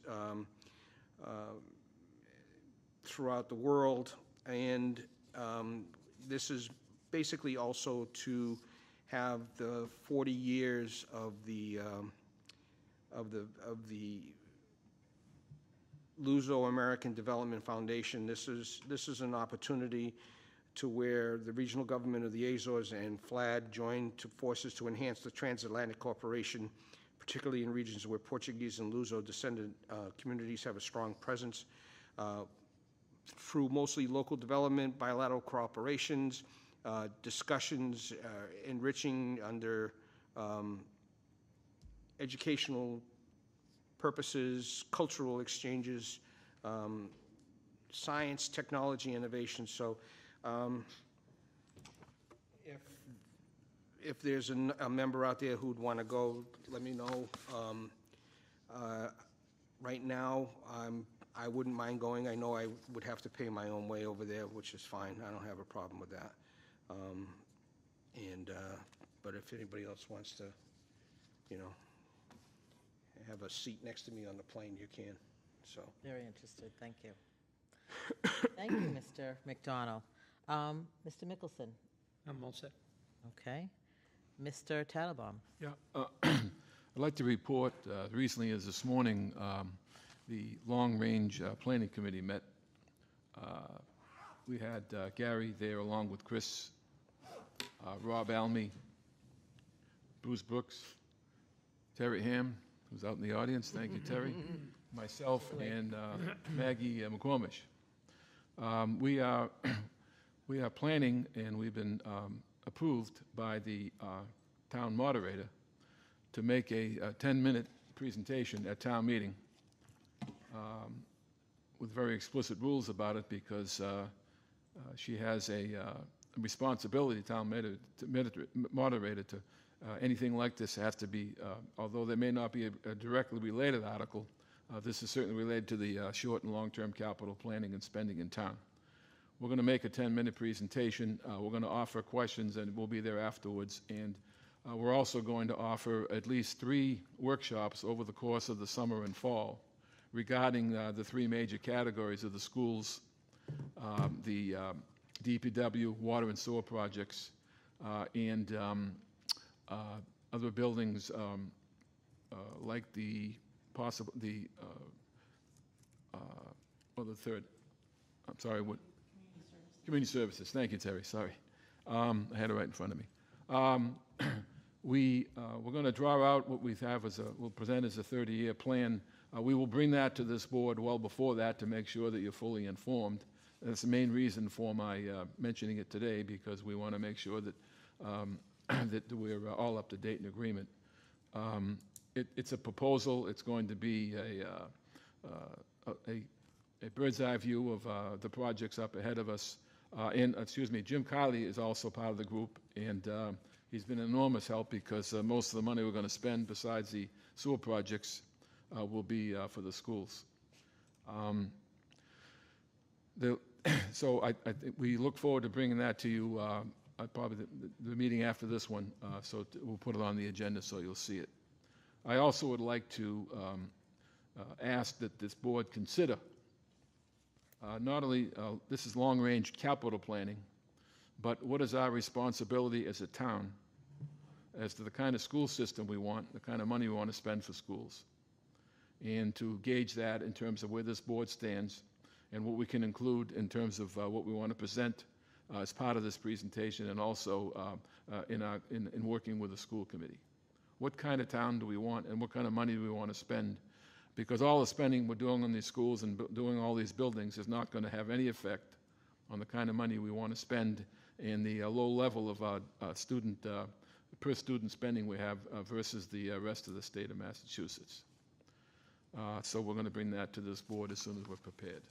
throughout the world, and this is basically also to have the 40 years of the Luso American Development Foundation. This is an opportunity to where the regional government of the Azores and FLAD join forces to enhance the transatlantic cooperation, particularly in regions where Portuguese and Luso descendant communities have a strong presence. Through mostly local development, bilateral cooperations, discussions, enriching under educational purposes, cultural exchanges, science, technology, innovation. So if there's a member out there who'd want to go, let me know. Right now, I wouldn't mind going. I know I would have to pay my own way over there, which is fine. I don't have a problem with that. But if anybody else wants to, have a seat next to me on the plane, you can. So Very interested, thank you. Thank you, Mr. McDonald. Mr. Mickelson, I'm all set. okay. Mr. Tattlebaum. Yeah, I'd like to report, recently as this morning, the Long Range Planning Committee met. We had Gary there along with Chris, Rob Almy, Bruce Brooks, Terry Ham, who's out in the audience. Thank you, Terry. Myself and Maggie McCormish. We are planning, and we've been approved by the town moderator to make a 10-minute presentation at town meeting with very explicit rules about it, because she has a responsibility, town moderator, to anything like this has to be, although there may not be a directly related article, this is certainly related to the short and long-term capital planning and spending in town. We're going to make a 10-minute presentation. We're going to offer questions, and we'll be there afterwards. And we're also going to offer at least 3 workshops over the course of the summer and fall regarding the 3 major categories of the schools, the DPW, water and sewer projects, and other buildings like the third, I'm sorry, what? Community services. Thank you, Terry. Sorry. I had it right in front of me. We're going to draw out what we have we'll present as a 30-year plan. We will bring that to this board well before that to make sure that you're fully informed. That's the main reason for my mentioning it today, because we want to make sure that that we're all up to date in agreement. It's a proposal. It's going to be a bird's eye view of the projects up ahead of us. Jim Kiley is also part of the group, and he's been an enormous help because most of the money we're going to spend, besides the sewer projects, will be for the schools. So I think we look forward to bringing that to you, probably the meeting after this one, so we'll put it on the agenda so you'll see it. I also would like to ask that this board consider not only, this is long-range capital planning, but what is our responsibility as a town as to the kind of school system we want, the kind of money we want to spend for schools, and to gauge that in terms of where this board stands and what we can include in terms of what we want to present as part of this presentation, and also in working with the school committee. What kind of town do we want, and what kind of money do we want to spend? Because all the spending we're doing on these schools and doing all these buildings is not going to have any effect on the kind of money we want to spend and the low level of per student spending we have versus the rest of the state of Massachusetts. So we're going to bring that to this board as soon as we're prepared.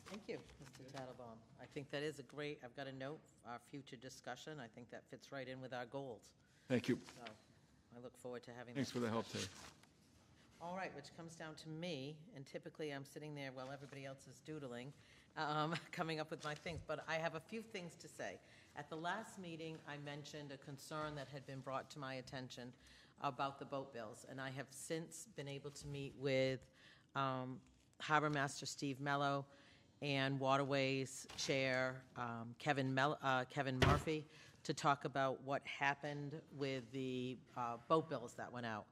Thank you, Mr. Tattlebaum. I think that is a great, I've got a note, our future discussion. I think that fits right in with our goals. Thank you. So I look forward to having Thanks that for the help, Terry. All right, which comes down to me, and typically I'm sitting there while everybody else is doodling, coming up with my things, but I have a few things to say. At the last meeting, I mentioned a concern that had been brought to my attention about the boat bills, and I have since been able to meet with Harbor Master Steve Mello and Waterways Chair Kevin Murphy to talk about what happened with the boat bills that went out.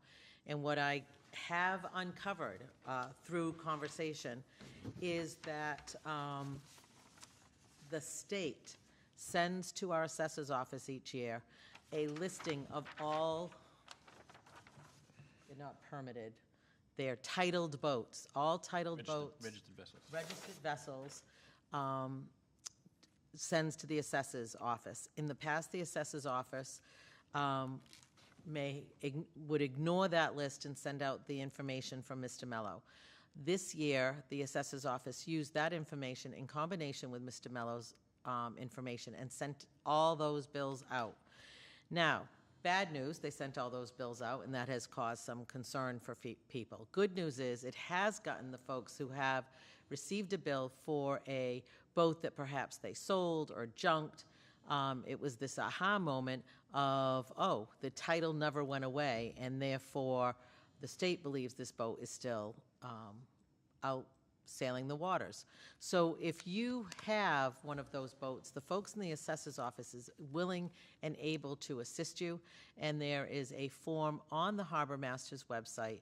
And what I have uncovered through conversation is that the state sends to our assessor's office each year a listing of all, they're not permitted, they're titled boats, all titled boats. Registered vessels. Registered vessels, sends to the assessor's office. In the past, the assessor's office would ignore that list and send out the information from Mr. Mello. This year, the assessor's office used that information in combination with Mr. Mello's information and sent all those bills out. Now, bad news, they sent all those bills out, and that has caused some concern for people. Good news is it has gotten the folks who have received a bill for a boat that perhaps they sold or junked. It was this aha moment of, oh, the title never went away, and therefore the state believes this boat is still out sailing the waters. So if you have one of those boats, the folks in the assessor's office is willing and able to assist you, and there is a form on the Harbor Master's website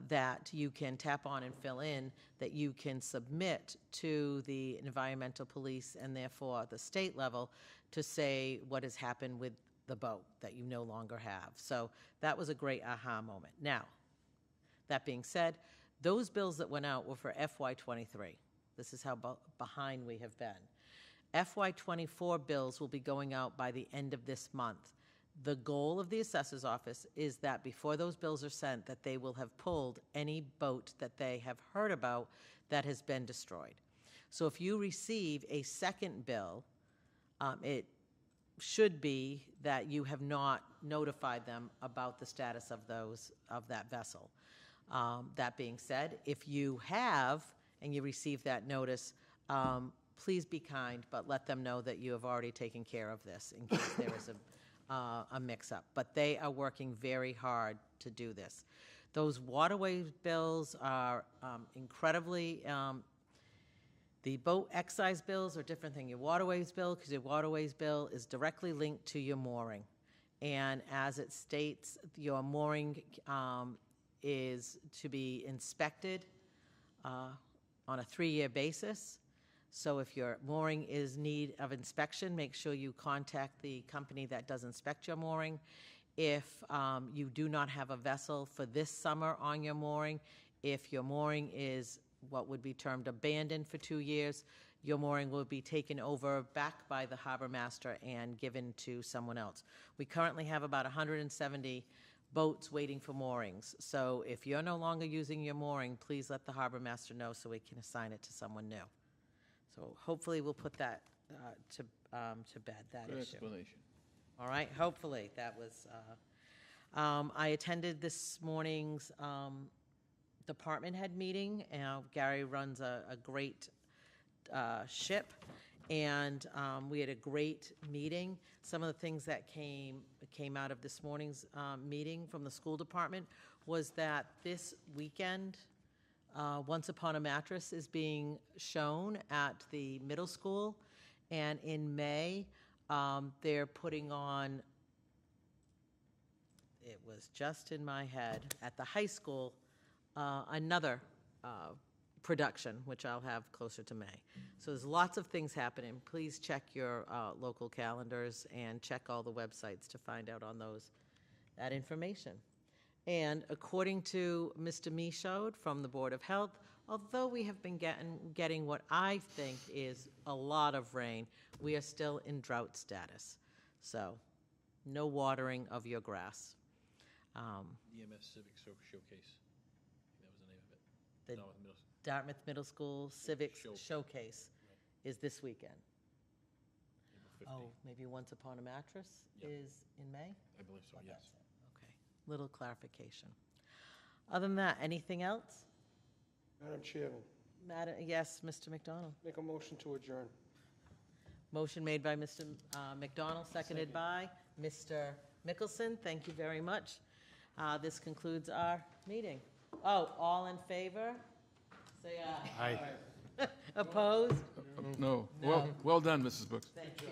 that you can tap on and fill in, that you can submit to the environmental police and therefore the state level to say what has happened with the boat that you no longer have. So that was a great aha moment. Now, that being said, those bills that went out were for FY23. This is how behind we have been. FY24 bills will be going out by the end of this month. The goal of the assessor's office is that before those bills are sent, that they will have pulled any boat that they have heard about that has been destroyed. So if you receive a second bill, it should be that you have not notified them about the status of that vessel. That being said, if you have and you receive that notice, please be kind, but let them know that you have already taken care of this in case there is a mix-up. But they are working very hard to do this. Those waterway bills are incredibly, the boat excise bills are different than your waterways bill, because your waterways bill is directly linked to your mooring. And as it states, your mooring is to be inspected on a 3-year basis. So if your mooring is in need of inspection, make sure you contact the company that does inspect your mooring. If you do not have a vessel for this summer on your mooring, if your mooring is what would be termed abandoned for 2 years, your mooring will be taken over back by the harbor master and given to someone else. We currently have about 170 boats waiting for moorings. So if you're no longer using your mooring, please let the harbor master know so we can assign it to someone new. So hopefully we'll put that to bed, that Good issue. explanation. All right, hopefully, that was, I attended this morning's department head meeting. Gary runs a great ship, and we had a great meeting. Some of the things that came out of this morning's meeting from the school department was that this weekend, Once Upon a Mattress is being shown at the middle school, and in May, they're putting on, it was just in my head, at the high school, another production, which I'll have closer to May. So there's lots of things happening. Please check your local calendars and check all the websites to find out on that information. And according to Mr. Michaud from the Board of Health, although we have been getting what I think is a lot of rain, we are still in drought status. So no watering of your grass. EMS Civic Showcase. That was the name of it. The Dartmouth Middle- Dartmouth Middle School Civics Show. Showcase is this weekend. April 15th. Oh, maybe Once Upon a Mattress Yep. is in May? I believe so, yes. Okay, little clarification. Other than that, anything else? Madam Chairman, Yes, Mr. McDonald. make a motion to adjourn. Motion made by Mr. McDonald, seconded by Mr. Mickelson. Thank you very much. This concludes our meeting. Oh, all in favor? Say aye. Aye. Opposed? No. Well done, Mrs. Brooks. Thank you.